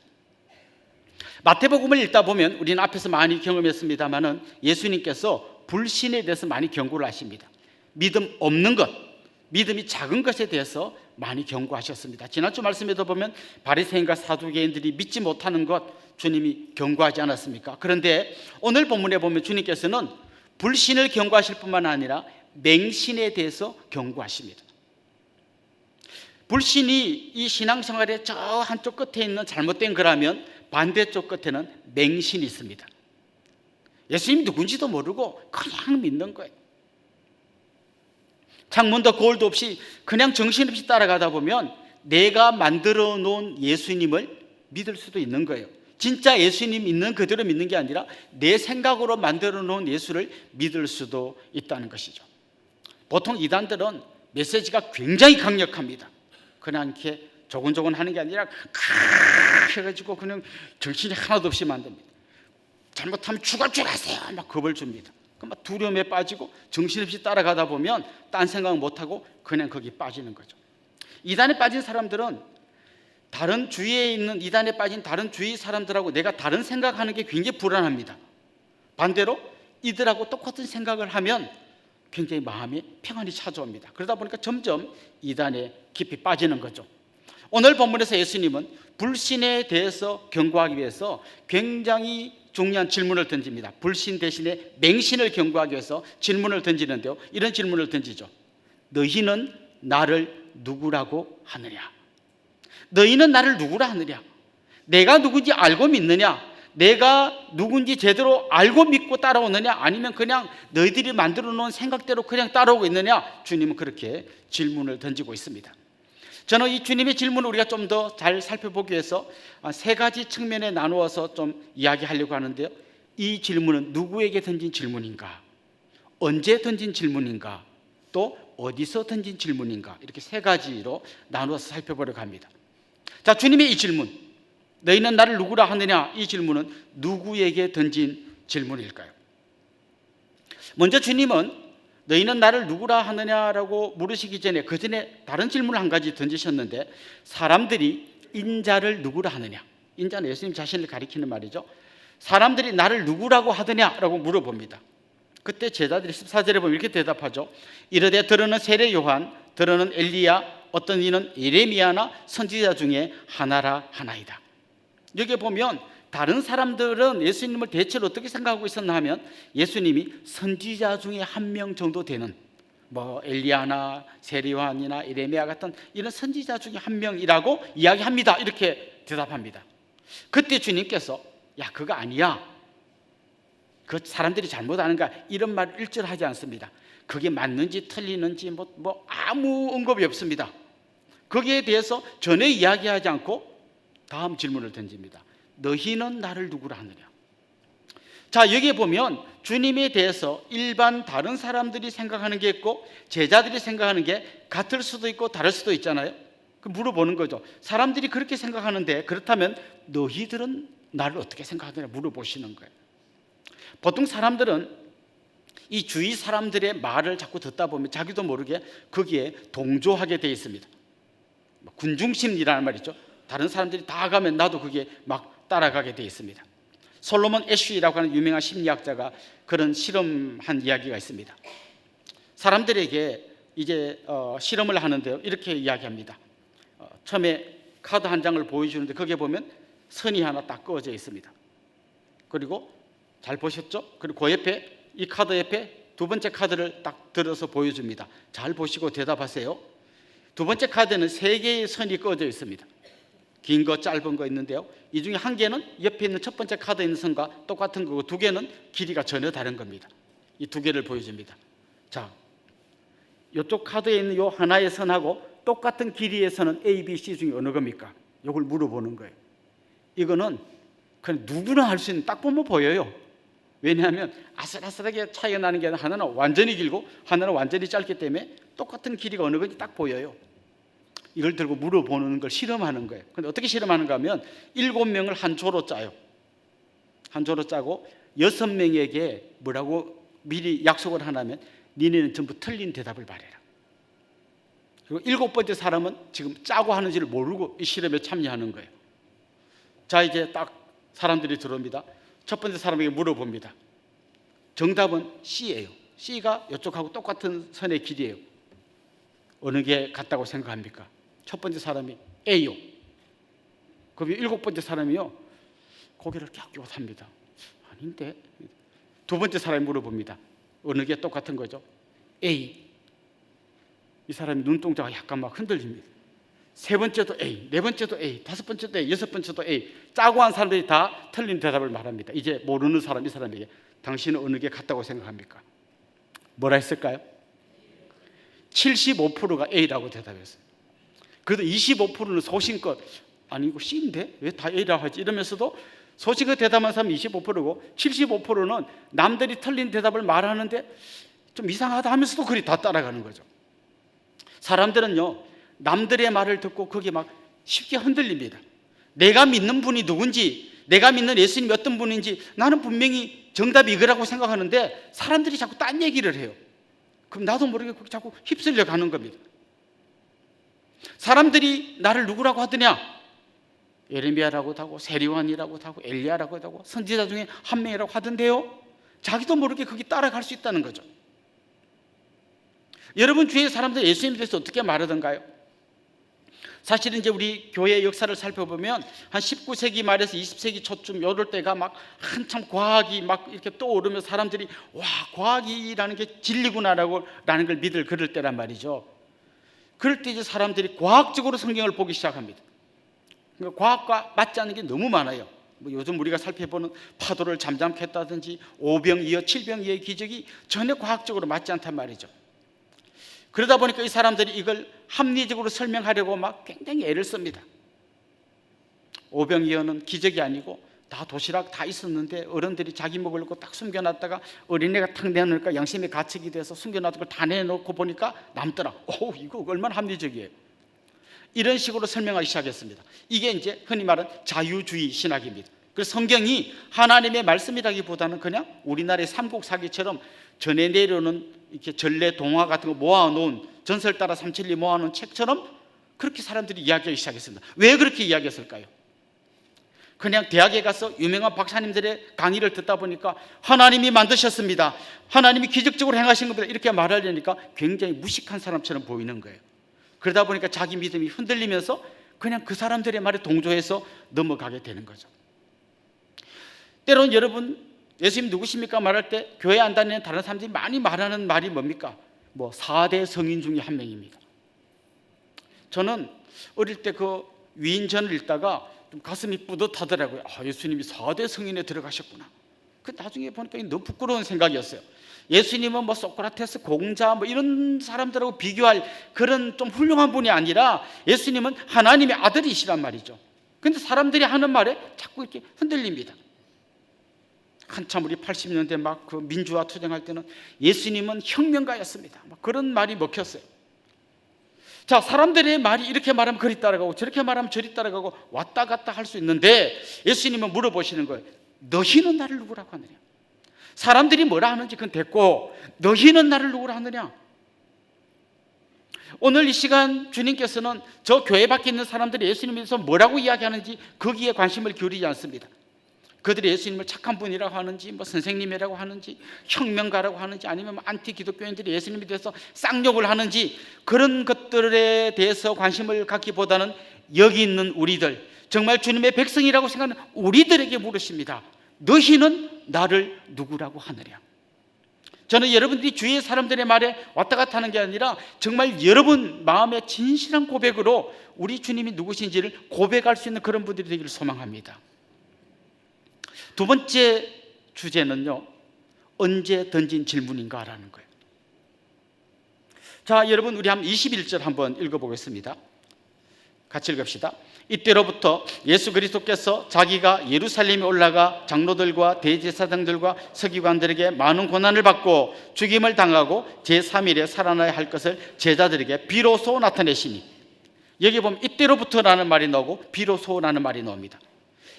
마태복음을 읽다 보면 우리는 앞에서 많이 경험했습니다마는 예수님께서 불신에 대해서 많이 경고를 하십니다. 믿음 없는 것, 믿음이 작은 것에 대해서 많이 경고하셨습니다. 지난주 말씀에도 보면 바리새인과 사두개인들이 믿지 못하는 것 주님이 경고하지 않았습니까? 그런데 오늘 본문에 보면 주님께서는 불신을 경고하실 뿐만 아니라 맹신에 대해서 경고하십니다. 불신이 이 신앙생활의 저 한쪽 끝에 있는 잘못된 거라면 반대쪽 끝에는 맹신이 있습니다. 예수님이 누군지도 모르고 그냥 믿는 거예요. 창문도 거울도 없이 그냥 정신없이 따라가다 보면 내가 만들어 놓은 예수님을 믿을 수도 있는 거예요. 진짜 예수님 있는 그대로 믿는 게 아니라 내 생각으로 만들어 놓은 예수를 믿을 수도 있다는 것이죠. 보통 이단들은 메시지가 굉장히 강력합니다. 그냥 이렇게 조곤조곤 하는 게 아니라 크으 해가지고 그냥 정신이 하나도 없이 만듭니다. 잘못하면 죽어주세요 막 겁을 줍니다. 막 두려움에 빠지고 정신없이 따라가다 보면 딴 생각 못하고 그냥 거기 빠지는 거죠. 이단에 빠진 사람들은 다른 주위에 있는 이단에 빠진 다른 주위 사람들하고 내가 다른 생각하는 게 굉장히 불안합니다. 반대로 이들하고 똑같은 생각을 하면 굉장히 마음에 평안이 찾아옵니다. 그러다 보니까 점점 이단에 깊이 빠지는 거죠. 오늘 본문에서 예수님은 불신에 대해서 경고하기 위해서 굉장히 중요한 질문을 던집니다. 불신 대신에 맹신을 경고하기 위해서 질문을 던지는데요. 이런 질문을 던지죠. 너희는 나를 누구라고 하느냐? 너희는 나를 누구라 하느냐? 내가 누군지 알고 믿느냐? 내가 누군지 제대로 알고 믿고 따라오느냐? 아니면 그냥 너희들이 만들어 놓은 생각대로 그냥 따라오고 있느냐? 주님은 그렇게 질문을 던지고 있습니다. 저는 이 주님의 질문을 우리가 좀 더 잘 살펴보기 위해서 세 가지 측면에 나누어서 좀 이야기하려고 하는데요. 이 질문은 누구에게 던진 질문인가? 언제 던진 질문인가? 또 어디서 던진 질문인가? 이렇게 세 가지로 나누어서 살펴보려고 합니다. 자, 주님의 이 질문, 너희는 나를 누구라 하느냐? 이 질문은 누구에게 던진 질문일까요? 먼저 주님은 너희는 나를 누구라 하느냐라고 물으시기 전에 그 전에 다른 질문을 한 가지 던지셨는데, 사람들이 인자를 누구라 하느냐? 인자는 예수님 자신을 가리키는 말이죠. 사람들이 나를 누구라고 하느냐라고 물어봅니다. 그때 제자들이 14절에 보면 이렇게 대답하죠. 이르되 들으는 세례 요한, 들으는 엘리야, 어떤 이는 예레미야나 선지자 중에 하나라 하나이다. 여기 보면 다른 사람들은 예수님을 대체로 어떻게 생각하고 있었나 하면 예수님이 선지자 중에 한 명 정도 되는 뭐 엘리야나 세례요한이나 예레미야 같은 이런 선지자 중에 한 명이라고 이야기합니다. 이렇게 대답합니다. 그때 주님께서 야 그거 아니야, 그 사람들이 잘못하는 거야, 이런 말을 일절 하지 않습니다. 그게 맞는지 틀리는지 뭐 아무 언급이 없습니다. 거기에 대해서 전혀 이야기하지 않고 다음 질문을 던집니다. 너희는 나를 누구라 하느냐? 자, 여기에 보면 주님에 대해서 일반 다른 사람들이 생각하는 게 있고 제자들이 생각하는 게 같을 수도 있고 다를 수도 있잖아요. 그 물어보는 거죠. 사람들이 그렇게 생각하는데 그렇다면 너희들은 나를 어떻게 생각하느냐 물어보시는 거예요. 보통 사람들은 이 주위 사람들의 말을 자꾸 듣다 보면 자기도 모르게 거기에 동조하게 돼 있습니다. 군중심리라는 말이죠. 다른 사람들이 다 가면 나도 그게 막 따라가게 돼 있습니다. 솔로몬 애쉬라고 하는 유명한 심리학자가 그런 실험한 이야기가 있습니다. 사람들에게 이제 실험을 하는데요. 이렇게 이야기합니다. 처음에 카드 한 장을 보여주는데 거기에 보면 선이 하나 딱 그어져 있습니다. 그리고 잘 보셨죠? 그리고 그 옆에 이 카드 옆에 두 번째 카드를 딱 들어서 보여줍니다. 잘 보시고 대답하세요. 두 번째 카드는 세 개의 선이 그어져 있습니다. 긴 거 짧은 거 있는데요. 이 중에 한 개는 옆에 있는 첫 번째 카드에 있는 선과 똑같은 거고 두 개는 길이가 전혀 다른 겁니다. 이 두 개를 보여줍니다. 자, 이쪽 카드에 있는 이 하나의 선하고 똑같은 길이의 선은 A, B, C 중에 어느 겁니까? 이걸 물어보는 거예요. 이거는 그냥 누구나 할 수 있는, 딱 보면 보여요. 왜냐하면 아슬아슬하게 차이가 나는 게 아니라 하나는 완전히 길고 하나는 완전히 짧기 때문에 똑같은 길이가 어느 건지 딱 보여요. 이걸 들고 물어보는 걸 실험하는 거예요. 근데 어떻게 실험하는가 하면 7명을 한 조로 짜요. 한 조로 짜고 6명에게 뭐라고 미리 약속을 하냐면 니네는 전부 틀린 대답을 말해라. 그리고 7번째 사람은 지금 짜고 하는지를 모르고 이 실험에 참여하는 거예요. 자, 이제 딱 사람들이 들어옵니다. 첫 번째 사람에게 물어봅니다. 정답은 C예요. C가 이쪽하고 똑같은 선의 길이에요. 어느 게 같다고 생각합니까? 첫 번째 사람이 A요. 그럼 7번째 사람이요, 고개를 갸웃갸웃합니다. 아닌데. 두 번째 사람이 물어봅니다. 어느 게 똑같은 거죠? A. 이 사람이 눈동자가 약간 막 흔들립니다. 세 번째도 A, 네 번째도 A, 다섯 번째도 A, 여섯 번째도 A. 짜고 한 사람들이 다 틀린 대답을 말합니다. 이제 모르는 사람, 이 사람에게 당신은 어느 게 같다고 생각합니까? 뭐라 했을까요? 75%가 A라고 대답했어요. 그래도 25%는 소신껏 아니 이거 C인데 왜 다 A라고 하지? 이러면서도 소신껏 대답한 사람이 25%고 75%는 남들이 틀린 대답을 말하는데 좀 이상하다 하면서도 그리 다 따라가는 거죠. 사람들은요, 남들의 말을 듣고 거기에 막 쉽게 흔들립니다. 내가 믿는 분이 누군지, 내가 믿는 예수님이 어떤 분인지 나는 분명히 정답이 이거라고 생각하는데 사람들이 자꾸 딴 얘기를 해요. 그럼 나도 모르게 자꾸 휩쓸려 가는 겁니다. 사람들이 나를 누구라고 하더냐? 예레미야라고도 하고 세리완이라고도 하고 엘리야라고도 하고 선지자 중에 한 명이라고 하던데요, 자기도 모르게 거기 따라갈 수 있다는 거죠. 여러분 주위의 사람들 예수님에 대해서 어떻게 말하던가요? 사실은 이제 우리 교회의 역사를 살펴보면 한 19세기 말에서 20세기 초쯤 요럴 때가 막 한참 과학이 막 이렇게 떠오르며 사람들이 와, 과학이라는 게 진리구나라는 걸 믿을 그럴 때란 말이죠. 그럴 때 이제 사람들이 과학적으로 성경을 보기 시작합니다. 그러니까 과학과 맞지 않는 게 너무 많아요. 뭐 요즘 우리가 살펴보는 파도를 잠잠케 했다든지 오병이어, 칠병이어의 기적이 전혀 과학적으로 맞지 않단 말이죠. 그러다 보니까 이 사람들이 이걸 합리적으로 설명하려고 막 굉장히 애를 씁니다. 오병이어는 기적이 아니고 다 도시락 다 있었는데 어른들이 자기 먹으려고 딱 숨겨놨다가 어린애가 탁 내놓으니까 양심의 가책이 돼서 숨겨놨던 걸 다 내놓고 보니까 남더라. 오, 이거 얼마나 합리적이에요. 이런 식으로 설명하기 시작했습니다. 이게 이제 흔히 말하는 자유주의 신학입니다. 그래서 성경이 하나님의 말씀이라기보다는 그냥 우리나라의 삼국사기처럼 전해 내려오는 이렇게 전래 동화 같은 거 모아놓은 전설 따라 삼천리 모아놓은 책처럼 그렇게 사람들이 이야기하기 시작했습니다. 왜 그렇게 이야기했을까요? 그냥 대학에 가서 유명한 박사님들의 강의를 듣다 보니까 하나님이 만드셨습니다, 하나님이 기적적으로 행하신 겁니다, 이렇게 말하려니까 굉장히 무식한 사람처럼 보이는 거예요. 그러다 보니까 자기 믿음이 흔들리면서 그냥 그 사람들의 말에 동조해서 넘어가게 되는 거죠. 때로는 여러분 예수님 누구십니까 말할 때 교회 안 다니는 다른 사람들이 많이 말하는 말이 뭡니까? 뭐 4대 성인 중에 한 명입니다. 저는 어릴 때 그 위인전을 읽다가 좀 가슴이 뿌듯하더라고요. 아, 예수님이 4대 성인에 들어가셨구나. 그 나중에 보니까 너무 부끄러운 생각이었어요. 예수님은 뭐 소크라테스, 공자 뭐 이런 사람들하고 비교할 그런 좀 훌륭한 분이 아니라 예수님은 하나님의 아들이시란 말이죠. 근데 사람들이 하는 말에 자꾸 이렇게 흔들립니다. 한참 우리 80년대 막 그 민주화 투쟁할 때는 예수님은 혁명가였습니다, 막 그런 말이 먹혔어요. 자, 사람들의 말이 이렇게 말하면 그리 따라가고 저렇게 말하면 저리 따라가고 왔다 갔다 할 수 있는데 예수님은 물어보시는 거예요. 너희는 나를 누구라고 하느냐? 사람들이 뭐라 하는지 그건 됐고 너희는 나를 누구라 하느냐? 오늘 이 시간 주님께서는 저 교회 밖에 있는 사람들이 예수님에 대해서 뭐라고 이야기하는지 거기에 관심을 기울이지 않습니다. 그들이 예수님을 착한 분이라고 하는지 뭐 선생님이라고 하는지 혁명가라고 하는지 아니면 안티 기독교인들이 예수님에 대해서 쌍욕을 하는지 그런 것들에 대해서 관심을 갖기보다는 여기 있는 우리들, 정말 주님의 백성이라고 생각하는 우리들에게 물으십니다. 너희는 나를 누구라고 하느냐? 저는 여러분들이 주위의 사람들의 말에 왔다 갔다 하는 게 아니라 정말 여러분 마음의 진실한 고백으로 우리 주님이 누구신지를 고백할 수 있는 그런 분들이 되기를 소망합니다. 두 번째 주제는요, 언제 던진 질문인가라는 거예요. 자, 여러분 우리 한번 21절 한번 읽어보겠습니다. 같이 읽읍시다. 이때로부터 예수 그리스도께서 자기가 예루살렘에 올라가 장로들과 대제사장들과 서기관들에게 많은 고난을 받고 죽임을 당하고 제3일에 살아나야 할 것을 제자들에게 비로소 나타내시니, 여기 보면 이때로부터라는 말이 나오고 비로소라는 말이 나옵니다.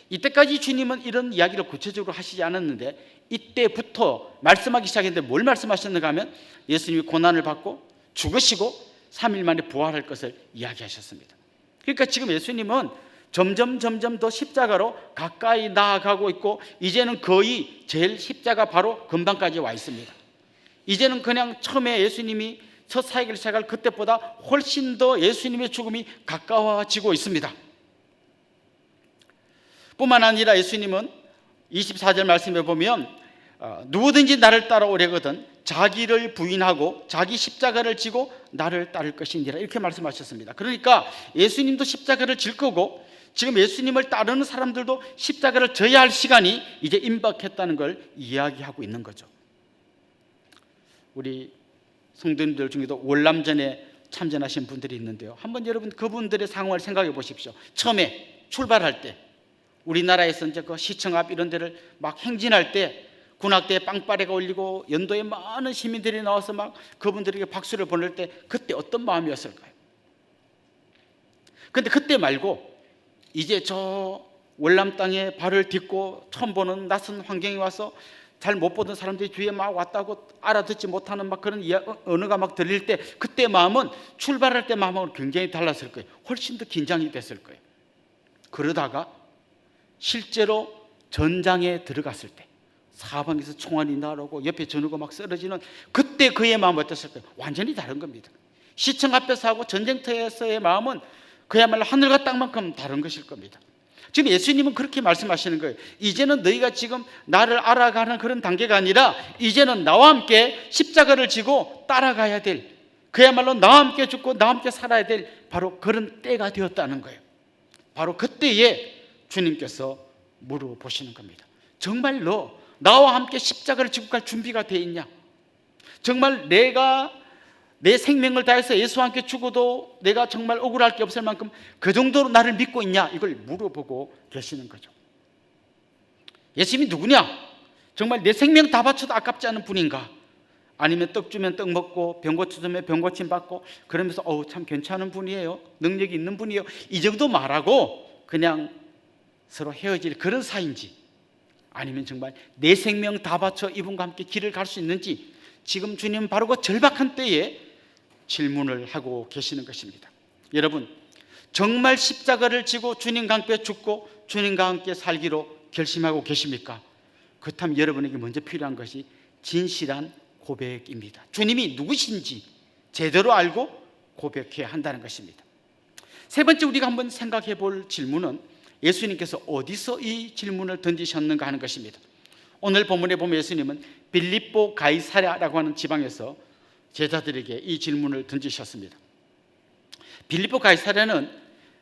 이때까지 주님은 이런 이야기를 구체적으로 하시지 않았는데 이때부터 말씀하기 시작했는데 뭘 말씀하셨는가 하면 예수님이 고난을 받고 죽으시고 3일 만에 부활할 것을 이야기하셨습니다. 그러니까 지금 예수님은 점점 더 십자가로 가까이 나아가고 있고 이제는 거의 제일 십자가 바로 근방까지 와 있습니다. 이제는 그냥 처음에 예수님이 첫 사역을 시작할 그때보다 훨씬 더 예수님의 죽음이 가까워지고 있습니다. 뿐만 아니라 예수님은 24절 말씀에 보면 누구든지 나를 따라오려거든 자기를 부인하고 자기 십자가를 지고 나를 따를 것이니라, 이렇게 말씀하셨습니다. 그러니까 예수님도 십자가를 질 거고 지금 예수님을 따르는 사람들도 십자가를 져야 할 시간이 이제 임박했다는 걸 이야기하고 있는 거죠. 우리 성도님들 중에도 월남전에 참전하신 분들이 있는데요, 한번 여러분 그분들의 상황을 생각해 보십시오. 처음에 출발할 때 우리나라에서 이제 그 시청 앞 이런 데를 막 행진할 때 군악대에 빵빠레가 올리고 연도에 많은 시민들이 나와서 막 그분들에게 박수를 보낼 때 그때 어떤 마음이었을까요? 근데 그때 말고 이제 저 월남 땅에 발을 딛고 처음 보는 낯선 환경에 와서 잘 못 보던 사람들이 뒤에 막 왔다고 알아듣지 못하는 막 그런 언어가 막 들릴 때 그때 마음은 출발할 때 마음하고 굉장히 달랐을 거예요. 훨씬 더 긴장이 됐을 거예요. 그러다가 실제로 전장에 들어갔을 때 사방에서 총알이 나오고 옆에 전우가 막 쓰러지는 그때 그의 마음은 어땠을까요? 완전히 다른 겁니다. 시청 앞에서 하고 전쟁터에서의 마음은 그야말로 하늘과 땅만큼 다른 것일 겁니다. 지금 예수님은 그렇게 말씀하시는 거예요. 이제는 너희가 지금 나를 알아가는 그런 단계가 아니라 이제는 나와 함께 십자가를 지고 따라가야 될, 그야말로 나와 함께 죽고 나와 함께 살아야 될 바로 그런 때가 되었다는 거예요. 바로 그때에 주님께서 물어보시는 겁니다. 정말 너 나와 함께 십자가를 지고 갈 준비가 돼 있냐? 정말 내가 내 생명을 다해서 예수와 함께 죽어도 내가 정말 억울할 게 없을 만큼 그 정도로 나를 믿고 있냐? 이걸 물어보고 계시는 거죠. 예수님이 누구냐? 정말 내 생명 다 바쳐도 아깝지 않은 분인가? 아니면 떡 주면 떡 먹고 병 고쳐주면 병 고침 받고 그러면서 참 괜찮은 분이에요, 능력이 있는 분이에요, 이 정도 말하고 그냥 서로 헤어질 그런 사이인지, 아니면 정말 내 생명 다 바쳐 이분과 함께 길을 갈 수 있는지, 지금 주님은 바로 그 절박한 때에 질문을 하고 계시는 것입니다. 여러분, 정말 십자가를 지고 주님과 함께 죽고 주님과 함께 살기로 결심하고 계십니까? 그렇다면 여러분에게 먼저 필요한 것이 진실한 고백입니다. 주님이 누구신지 제대로 알고 고백해야 한다는 것입니다. 세 번째, 우리가 한번 생각해 볼 질문은 예수님께서 어디서 이 질문을 던지셨는가 하는 것입니다. 오늘 본문에 보면 예수님은 빌립보 가이사랴라고 하는 지방에서 제자들에게 이 질문을 던지셨습니다. 빌립보 가이사랴는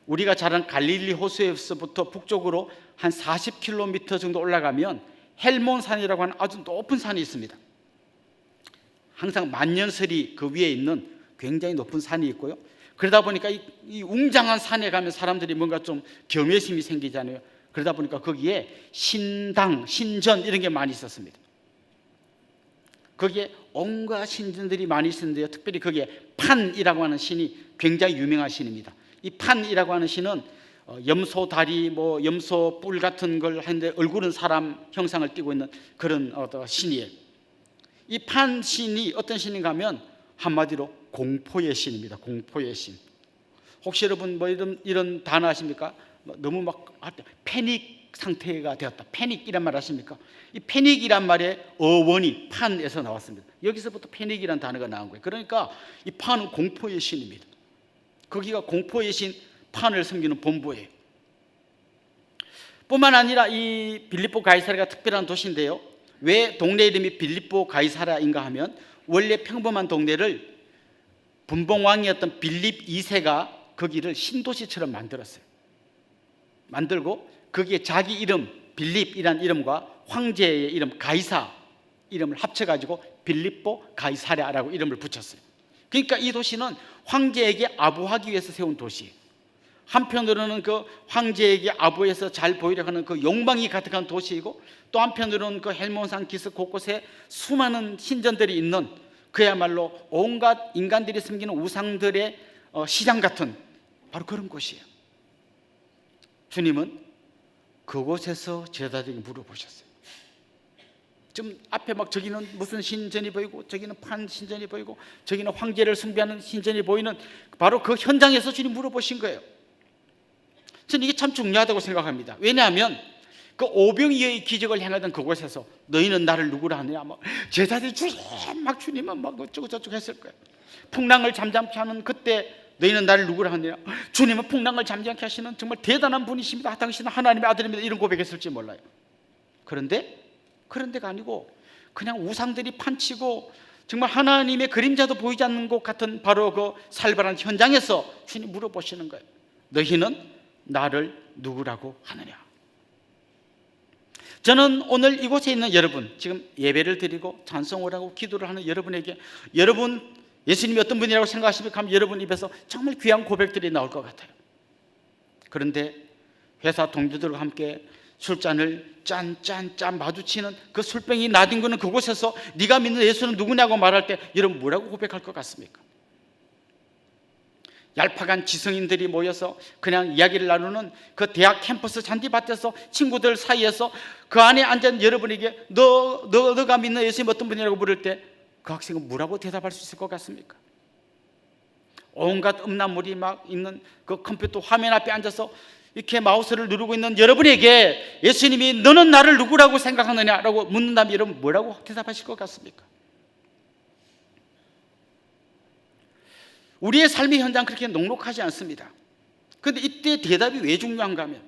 우리가 잘 아는 갈릴리 호수에서부터 북쪽으로 한 40km 정도 올라가면 헬몬산이라고 하는 아주 높은 산이 있습니다. 항상 만년설이 그 위에 있는 굉장히 높은 산이 있고요, 그러다 보니까 이 웅장한 산에 가면 사람들이 뭔가 좀 경외심이 생기잖아요. 그러다 보니까 거기에 신당, 신전 이런 게 많이 있었습니다. 거기에 온갖 신전들이 많이 있었는데요, 특별히 거기에 판이라고 하는 신이 굉장히 유명한 신입니다. 이 판이라고 하는 신은 염소 다리, 염소 뿔 같은 걸 하는데 얼굴은 사람 형상을 띠고 있는 그런 신이에요. 이 판 신이 어떤 신인가 하면 한마디로 공포의 신입니다. 공포의 신. 혹시 여러분 이런 단어 아십니까? 너무 막 패닉 상태가 되었다, 패닉이란 말 아십니까? 이 패닉이란 말의 어원이 판에서 나왔습니다. 여기서부터 패닉이란 단어가 나온 거예요. 그러니까 이 판은 공포의 신입니다. 거기가 공포의 신 판을 섬기는 본부예요. 뿐만 아니라 이 빌립보 가이사랴가 특별한 도시인데요, 왜 동네 이름이 빌립보 가이사랴인가 하면 원래 평범한 동네를 분봉왕이었던 빌립 2세가 거기를 신도시처럼 만들었어요. 만들고 거기에 자기 이름 빌립이란 이름과 황제의 이름 가이사 이름을 합쳐가지고 빌립보 가이사랴라고 이름을 붙였어요. 그러니까 이 도시는 황제에게 아부하기 위해서 세운 도시예요. 한편으로는 그 황제에게 아부해서 잘 보이려고 하는 그 욕망이 가득한 도시이고, 또 한편으로는 그 헬몬산 기슭 곳곳에 수많은 신전들이 있는 그야말로 온갖 인간들이 섬기는 우상들의 시장 같은 바로 그런 곳이에요. 주님은 그곳에서 제자들에게 물어보셨어요. 좀 앞에 막 저기는 무슨 신전이 보이고 저기는 판 신전이 보이고 저기는 황제를 숭배하는 신전이 보이는 바로 그 현장에서 주님 물어보신 거예요. 저는 이게 참 중요하다고 생각합니다. 왜냐하면 그 오병이어의 기적을 행하던 그곳에서 너희는 나를 누구라 하느냐, 제자들이 주님은 막 어쩌고 저쩌고 했을 거예요. 풍랑을 잠잠케 하는 그때 너희는 나를 누구라 하느냐, 주님은 풍랑을 잠잠케 하시는 정말 대단한 분이십니다, 당신은 하나님의 아들입니다, 이런 고백했을지 몰라요. 그런데가 아니고 그냥 우상들이 판치고 정말 하나님의 그림자도 보이지 않는 것 같은 바로 그 살벌한 현장에서 주님 물어보시는 거예요. 너희는 나를 누구라고 하느냐? 저는 오늘 이곳에 있는 여러분, 지금 예배를 드리고 찬송을 하고 기도를 하는 여러분에게, 여러분 예수님이 어떤 분이라고 생각하십니까? 하면 여러분 입에서 정말 귀한 고백들이 나올 것 같아요. 그런데 회사 동료들과 함께 술잔을 짠 마주치는 그 술병이 나뒹구는 그곳에서 네가 믿는 예수는 누구냐고 말할 때 여러분 뭐라고 고백할 것 같습니까? 얄팍한 지성인들이 모여서 그냥 이야기를 나누는 그 대학 캠퍼스 잔디밭에서 친구들 사이에서 그 안에 앉은 여러분에게 너가 믿는 예수님 어떤 분이라고 물을 때 그 학생은 뭐라고 대답할 수 있을 것 같습니까? 온갖 음란물이 막 있는 그 컴퓨터 화면 앞에 앉아서 이렇게 마우스를 누르고 있는 여러분에게 예수님이 너는 나를 누구라고 생각하느냐라고 묻는다면 여러분 뭐라고 대답하실 것 같습니까? 우리의 삶의 현장 그렇게 녹록하지 않습니다. 그런데 이때 대답이 왜 중요한가 하면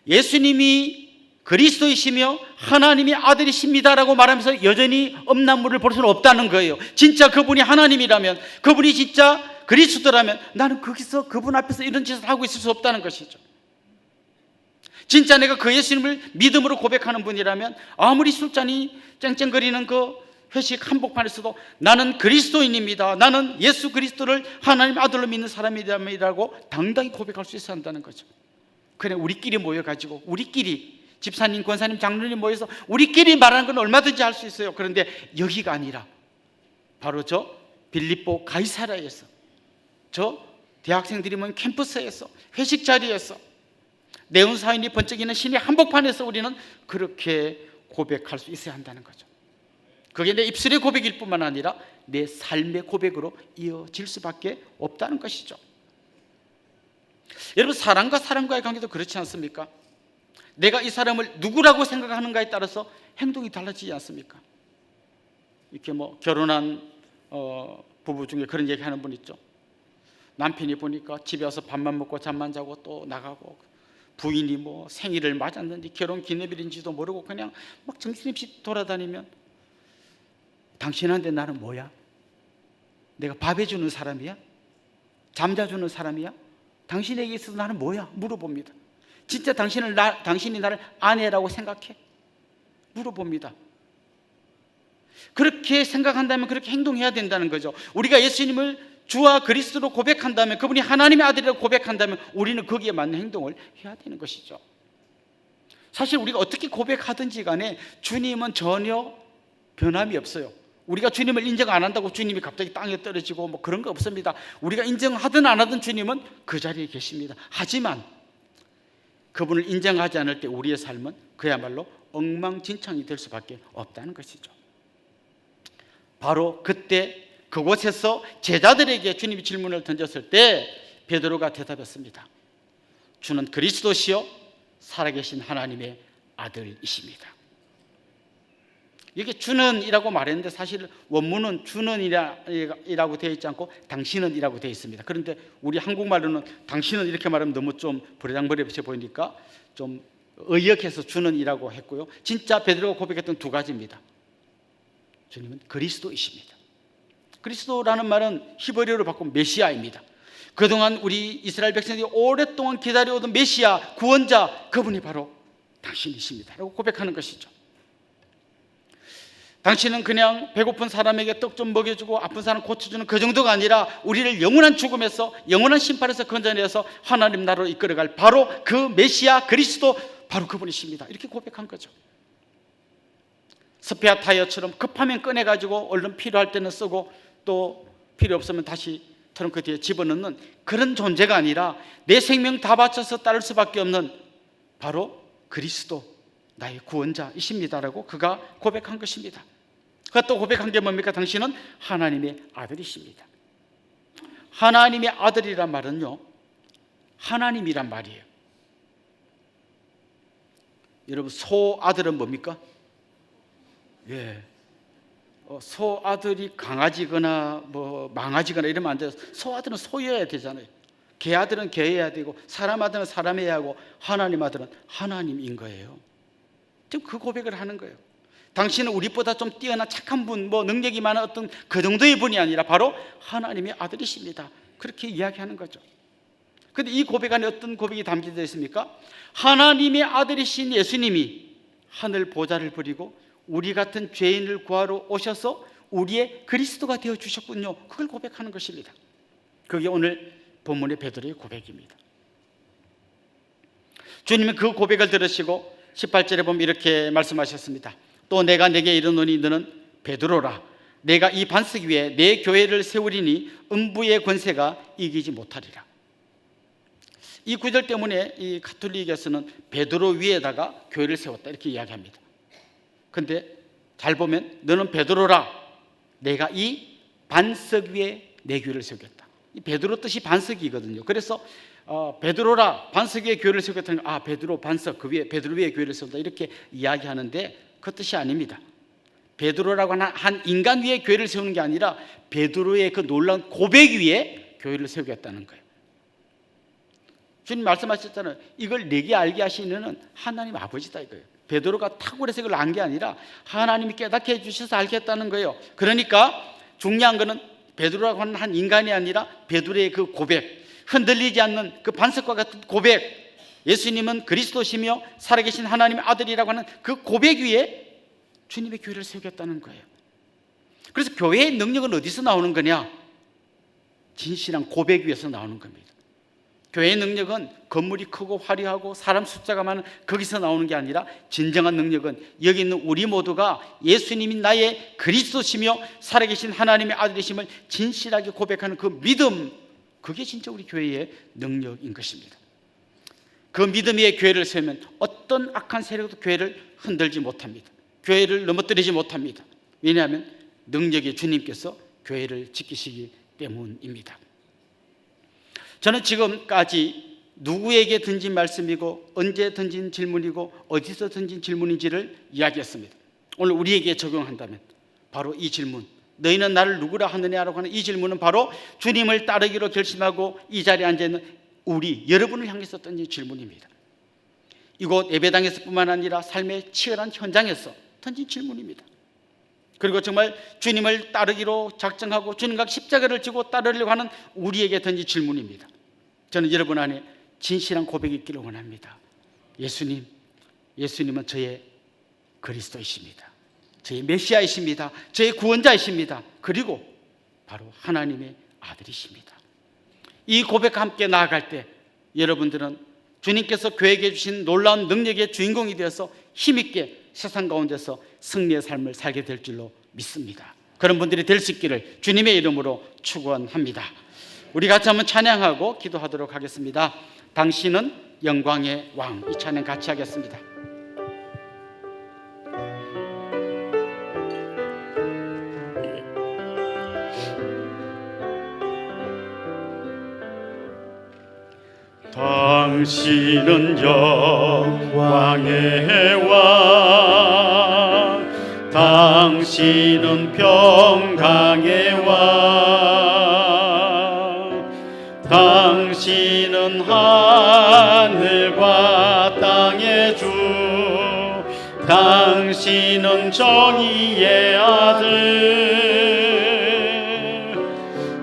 예수님이 그리스도이시며 하나님의 아들이십니다라고 말하면서 여전히 음란물을 볼 수는 없다는 거예요. 진짜 그분이 하나님이라면, 그분이 진짜 그리스도라면 나는 거기서 그분 앞에서 이런 짓을 하고 있을 수 없다는 것이죠. 진짜 내가 그 예수님을 믿음으로 고백하는 분이라면 아무리 술잔이 쨍쨍거리는 그 회식 한복판에서도 나는 그리스도인입니다, 나는 예수 그리스도를 하나님 아들로 믿는 사람이라고 당당히 고백할 수 있어야 한다는 거죠. 그냥 우리끼리 모여가지고 우리끼리 집사님, 권사님, 장로님 모여서 우리끼리 말하는 건 얼마든지 할 수 있어요. 그런데 여기가 아니라 바로 저 빌립보 가이사라에서, 저 대학생들이 모인 캠퍼스에서, 회식 자리에서, 내운 사인이 번쩍이는 신의 한복판에서 우리는 그렇게 고백할 수 있어야 한다는 거죠. 그게 내 입술의 고백일 뿐만 아니라 내 삶의 고백으로 이어질 수밖에 없다는 것이죠. 여러분, 사람과 사람과의 관계도 그렇지 않습니까? 내가 이 사람을 누구라고 생각하는가에 따라서 행동이 달라지지 않습니까? 이렇게 뭐 결혼한 부부 중에 그런 얘기하는 분 있죠. 남편이 보니까 집에 와서 밥만 먹고 잠만 자고 또 나가고, 부인이 뭐 생일을 맞았는지 결혼 기념일인지도 모르고 그냥 막 정신없이 돌아다니면 당신한테 나는 뭐야? 내가 밥 해주는 사람이야? 잠자주는 사람이야? 당신에게 있어서 나는 뭐야? 물어봅니다. 진짜 당신이 나를 아내라고 생각해? 물어봅니다. 그렇게 생각한다면 그렇게 행동해야 된다는 거죠. 우리가 예수님을 주와 그리스도로 고백한다면, 그분이 하나님의 아들이라고 고백한다면 우리는 거기에 맞는 행동을 해야 되는 것이죠. 사실 우리가 어떻게 고백하든지 간에 주님은 전혀 변함이 없어요. 우리가 주님을 인정 안 한다고 주님이 갑자기 땅에 떨어지고 뭐 그런 거 없습니다. 우리가 인정하든 안 하든 주님은 그 자리에 계십니다. 하지만 그분을 인정하지 않을 때 우리의 삶은 그야말로 엉망진창이 될 수밖에 없다는 것이죠. 바로 그때 그곳에서 제자들에게 주님이 질문을 던졌을 때 베드로가 대답했습니다. 주는 그리스도시요 살아계신 하나님의 아들이십니다. 이게 주는이라고 말했는데 사실 원문은 주는이라고 되어 있지 않고 당신은이라고 되어 있습니다. 그런데 우리 한국말로는 당신은 이렇게 말하면 너무 좀 버리장머리없이 보이니까 좀 의역해서 주는이라고 했고요. 진짜 베드로가 고백했던 두 가지입니다. 주님은 그리스도이십니다. 그리스도라는 말은 히브리어로 바꾸면 메시아입니다. 그동안 우리 이스라엘 백성들이 오랫동안 기다려오던 메시아, 구원자, 그분이 바로 당신이십니다 라고 고백하는 것이죠. 당신은 그냥 배고픈 사람에게 떡 좀 먹여주고 아픈 사람 고쳐주는 그 정도가 아니라 우리를 영원한 죽음에서, 영원한 심판에서 건져내서 하나님 나라로 이끌어갈 바로 그 메시아 그리스도, 바로 그분이십니다 이렇게 고백한 거죠. 스페어 타이어처럼 급하면 꺼내가지고 얼른 필요할 때는 쓰고 또 필요 없으면 다시 트렁크 뒤에 집어넣는 그런 존재가 아니라 내 생명 다 바쳐서 따를 수밖에 없는 바로 그리스도, 나의 구원자이십니다라고 그가 고백한 것입니다. 그가 또 고백한 게 뭡니까? 당신은 하나님의 아들이십니다. 하나님의 아들이란 말은요, 하나님이란 말이에요. 여러분, 소아들은 뭡니까? 예, 소아들이 강아지거나 뭐 망아지거나 이러면 안 돼요. 소아들은 소여야 되잖아요. 개아들은 개여야 되고 사람 아들은 사람이어야 하고 하나님 아들은 하나님인 거예요. 지금 그 고백을 하는 거예요. 당신은 우리보다 좀 뛰어난 착한 분, 뭐 능력이 많은 어떤 그 정도의 분이 아니라 바로 하나님의 아들이십니다. 그렇게 이야기하는 거죠. 근데 이 고백 안에 어떤 고백이 담겨져 있습니까? 하나님의 아들이신 예수님이 하늘 보좌를 버리고 우리 같은 죄인을 구하러 오셔서 우리의 그리스도가 되어 주셨군요. 그걸 고백하는 것입니다. 그게 오늘 본문의 베드로의 고백입니다. 주님은 그 고백을 들으시고 18절에 보면 이렇게 말씀하셨습니다. 또 내가 내게 이르노니 너는 베드로라. 내가 이 반석 위에 내 교회를 세우리니 음부의 권세가 이기지 못하리라. 이 구절 때문에 이 가톨릭에서는 베드로 위에다가 교회를 세웠다 이렇게 이야기합니다. 근데 잘 보면 너는 베드로라. 내가 이 반석 위에 내 교회를 세우겠다. 이 베드로 뜻이 반석이거든요. 그래서 베드로라 반석 위에 교회를 세우겠다는 거, 베드로 반석 그 위에 베드로 위에 교회를 세운다 이렇게 이야기하는데 그 뜻이 아닙니다. 베드로라고 하는 한 인간 위에 교회를 세우는 게 아니라 베드로의 그 놀라운 고백 위에 교회를 세우겠다는 거예요. 주님 말씀하셨잖아요. 이걸 내게 알게 하시는 하나님 아버지다 이거예요. 베드로가 탁월해서 이걸 안 게 아니라 하나님이 깨닫게 해주셔서 알겠다는 거예요. 그러니까 중요한 거는 베드로라고 하는 한 인간이 아니라 베드로의 그 고백, 흔들리지 않는 그 반석과 같은 고백, 예수님은 그리스도시며 살아계신 하나님의 아들이라고 하는 그 고백 위에 주님의 교회를 세우겠다는 거예요. 그래서 교회의 능력은 어디서 나오는 거냐? 진실한 고백 위에서 나오는 겁니다. 교회의 능력은 건물이 크고 화려하고 사람 숫자가 많은 거기서 나오는 게 아니라 진정한 능력은 여기 있는 우리 모두가 예수님이 나의 그리스도시며 살아계신 하나님의 아들이심을 진실하게 고백하는 그 믿음, 그게 진짜 우리 교회의 능력인 것입니다. 그 믿음 위에 교회를 세우면 어떤 악한 세력도 교회를 흔들지 못합니다. 교회를 넘어뜨리지 못합니다. 왜냐하면 능력의 주님께서 교회를 지키시기 때문입니다. 저는 지금까지 누구에게 던진 말씀이고 언제 던진 질문이고 어디서 던진 질문인지를 이야기했습니다. 오늘 우리에게 적용한다면 바로 이 질문, 너희는 나를 누구라 하느냐라고 하는 이 질문은 바로 주님을 따르기로 결심하고 이 자리에 앉아있는 우리 여러분을 향해서 던진 질문입니다. 이곳 예배당에서뿐만 아니라 삶의 치열한 현장에서 던진 질문입니다. 그리고 정말 주님을 따르기로 작정하고 주님과 십자가를 지고 따르려고 하는 우리에게 던진 질문입니다. 저는 여러분 안에 진실한 고백이 있기를 원합니다. 예수님은 저의 그리스도이십니다. 저의 메시아이십니다. 저의 구원자이십니다. 그리고 바로 하나님의 아들이십니다. 이 고백과 함께 나아갈 때 여러분들은 주님께서 교회에게 주신 놀라운 능력의 주인공이 되어서 힘있게 세상 가운데서 승리의 삶을 살게 될 줄로 믿습니다. 그런 분들이 될 수 있기를 주님의 이름으로 축원합니다. 우리 같이 한번 찬양하고 기도하도록 하겠습니다. 당신은 영광의 왕, 이 찬양 같이 하겠습니다. 당신은 영광의 왕, 당신은 평강의 왕, 당신은 하늘과 땅의 주, 당신은 정의의 아들,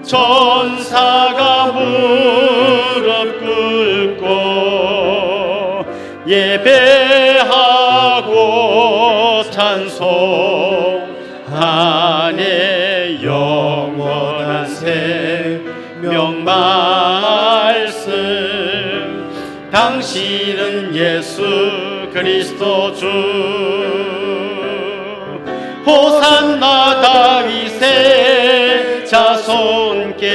천사가 무릎 꿇고 예배하고 찬송하네. 영원한 생명 말씀, 당신은 예수 그리스도 주, 호산나 다윗의 자손께,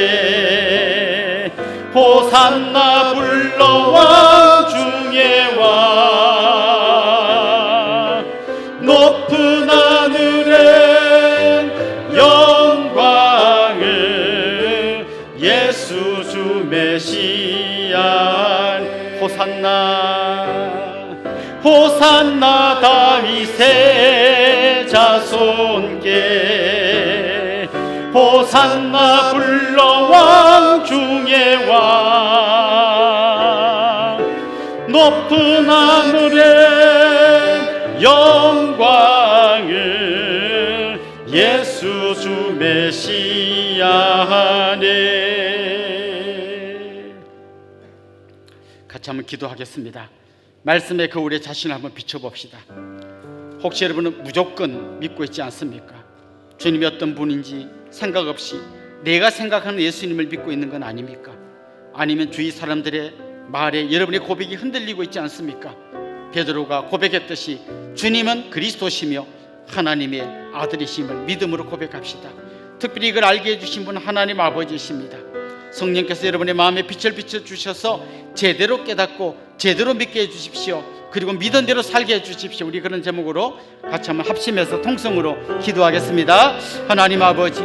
호산나 불러 왕 중의 왕, 높은 하늘에 영광을 예수 주 메시아. 호산나 다윗의 자손께, 호산나 불러 왕 중의 왕, 높은 하늘에 영광을 예수 주 메시아네. 같이 한번 기도하겠습니다. 말씀의 거울에 자신을 한번 비춰봅시다. 혹시 여러분은 무조건 믿고 있지 않습니까? 주님이 어떤 분인지 생각 없이 내가 생각하는 예수님을 믿고 있는 건 아닙니까? 아니면 주위 사람들의 말에 여러분의 고백이 흔들리고 있지 않습니까? 베드로가 고백했듯이 주님은 그리스도시며 하나님의 아들이심을 믿음으로 고백합시다. 특별히 이걸 알게 해주신 분은 하나님 아버지이십니다. 성령께서 여러분의 마음에 빛을 비춰주셔서 제대로 깨닫고 제대로 믿게 해주십시오. 그리고 믿은 대로 살게 해주십시오. 우리 그런 제목으로 같이 한번 합심해서 통성으로 기도하겠습니다. 하나님 아버지,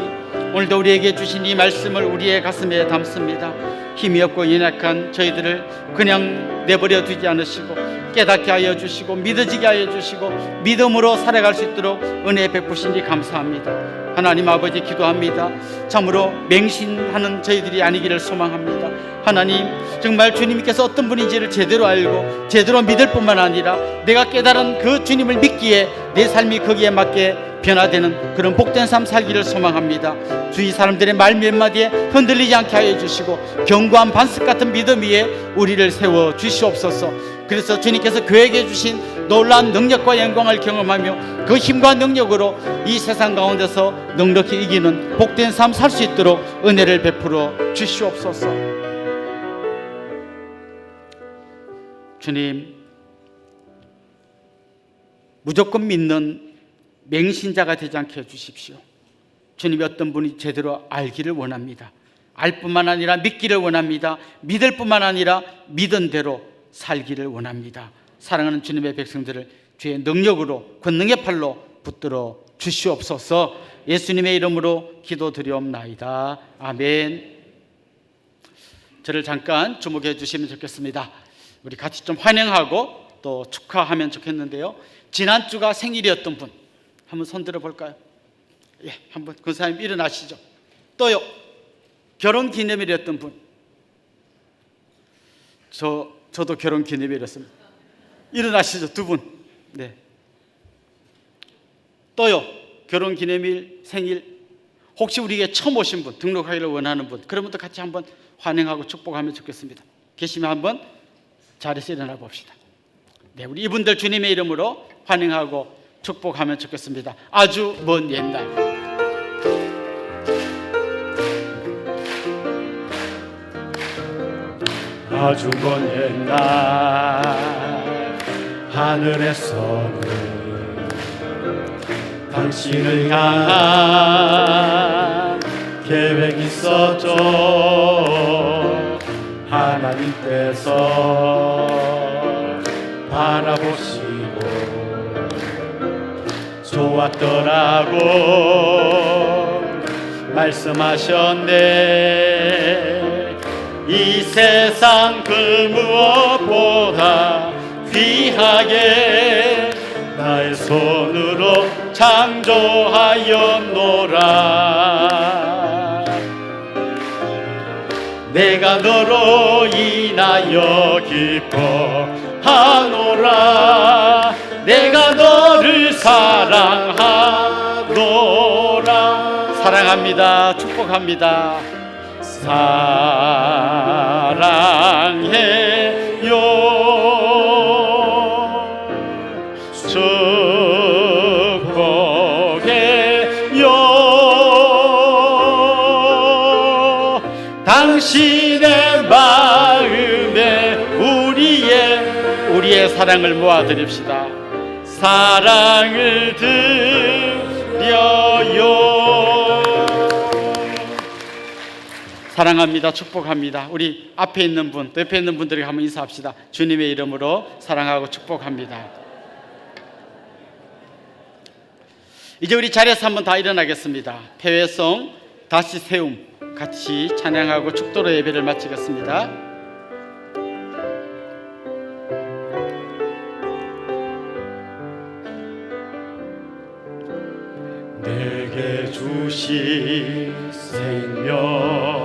오늘도 우리에게 주신 이 말씀을 우리의 가슴에 담습니다. 힘이 없고 연약한 저희들을 그냥 내버려 두지 않으시고 깨닫게 하여 주시고 믿어지게 하여 주시고 믿음으로 살아갈 수 있도록 은혜 베푸시니 감사합니다. 하나님 아버지, 기도합니다. 참으로 맹신하는 저희들이 아니기를 소망합니다. 하나님, 정말 주님께서 어떤 분인지를 제대로 알고 제대로 믿을 뿐만 아니라 내가 깨달은 그 주님을 믿기에 내 삶이 거기에 맞게 변화되는 그런 복된 삶 살기를 소망합니다. 주위 사람들의 말 몇 마디에 흔들리지 않게 하여 주시고 견고한 반석 같은 믿음 위에 우리를 세워 주시옵소서. 그래서 주님께서 교회에 주신 놀라운 능력과 영광을 경험하며 그 힘과 능력으로 이 세상 가운데서 넉넉히 이기는 복된 삶 살 수 있도록 은혜를 베풀어 주시옵소서. 주님, 무조건 믿는 맹신자가 되지 않게 해주십시오. 주님이 어떤 분이 제대로 알기를 원합니다. 알 뿐만 아니라 믿기를 원합니다. 믿을 뿐만 아니라 믿은 대로 살기를 원합니다. 사랑하는 주님의 백성들을 주의 능력으로 권능의 팔로 붙들어 주시옵소서. 예수님의 이름으로 기도드리옵나이다. 아멘. 저를 잠깐 주목해 주시면 좋겠습니다. 우리 같이 좀 환영하고 또 축하하면 좋겠는데요. 지난주가 생일이었던 분 한번 손 들어 볼까요? 예, 한번 권사님 일어나시죠. 또요, 결혼 기념일이었던 분. 저도 결혼 기념일이었습니다. 일어나시죠, 두 분. 네. 또요, 결혼 기념일, 생일, 혹시 우리에게 처음 오신 분, 등록하기를 원하는 분, 그런 분도 같이 한번 환영하고 축복하면 좋겠습니다. 계시면 한번 자리에서 일어나 봅시다. 네, 우리 이분들 주님의 이름으로 환영하고 축복하면 좋겠습니다. 아주 먼 옛날, 아주 먼 옛날 하늘에서는 당신을 향한 계획이 있었죠. 하나님께서 바라보시고 좋았더라고 말씀하셨네. 이 세상 그 무엇보다 귀하게 나의 손으로 창조하였노라. 내가 너로 인하여 기뻐하노라. 내가 너를 사랑하노라. 사랑합니다. 축복합니다. 사랑해요. 축복해요. 당신의 마음에 우리의 사랑을 모아드립시다. 사랑을 드려요. 사랑합니다. 축복합니다. 우리 앞에 있는 분, 또 옆에 있는 분들에게 한번 인사합시다. 주님의 이름으로 사랑하고 축복합니다. 이제 우리 자리에서 한번 다 일어나겠습니다. 폐회성 다시 세움 같이 찬양하고 축도로 예배를 마치겠습니다. 내게 주신 생명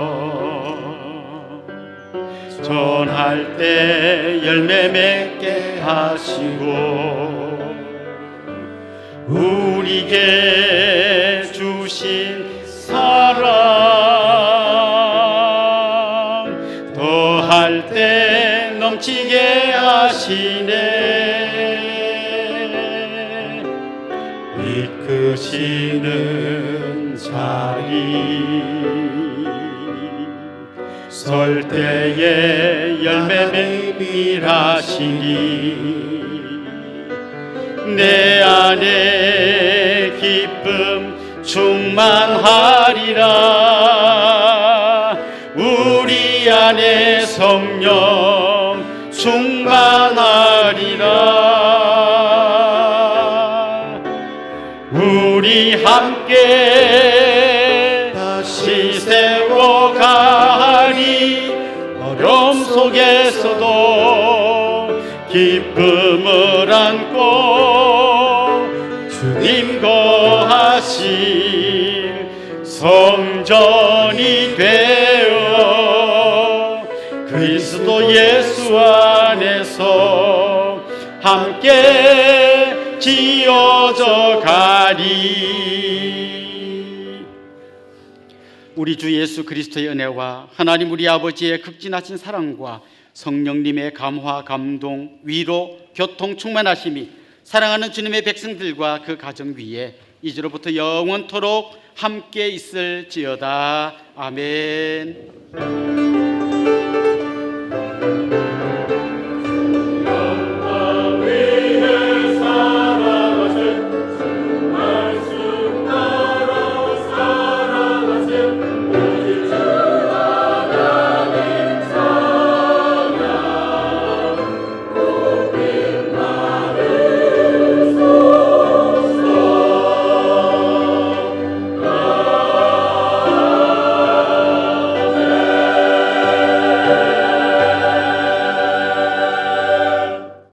전할 때 열매 맺게 하시고 우리에게 주신 사랑 더할 때 넘치게 계시는 자리 설 때에 열매 맺밀하시니 내 안에 기쁨 충만하리라 우리 안에 성령 충만하리라 우리 함께 다시 세워가리 어려움 속에서도 기쁨을 안고 주님 거하실 성전이 되어 그리스도 예수 안에서 함께 지어져 가리. 우리 주 예수 그리스도의 은혜와 하나님 우리 아버지의 극진하신 사랑과 성령님의 감화, 감동, 위로, 교통, 충만하심이 사랑하는 주님의 백성들과 그 가정 위에 이제로부터 영원토록 함께 있을지어다. 아멘.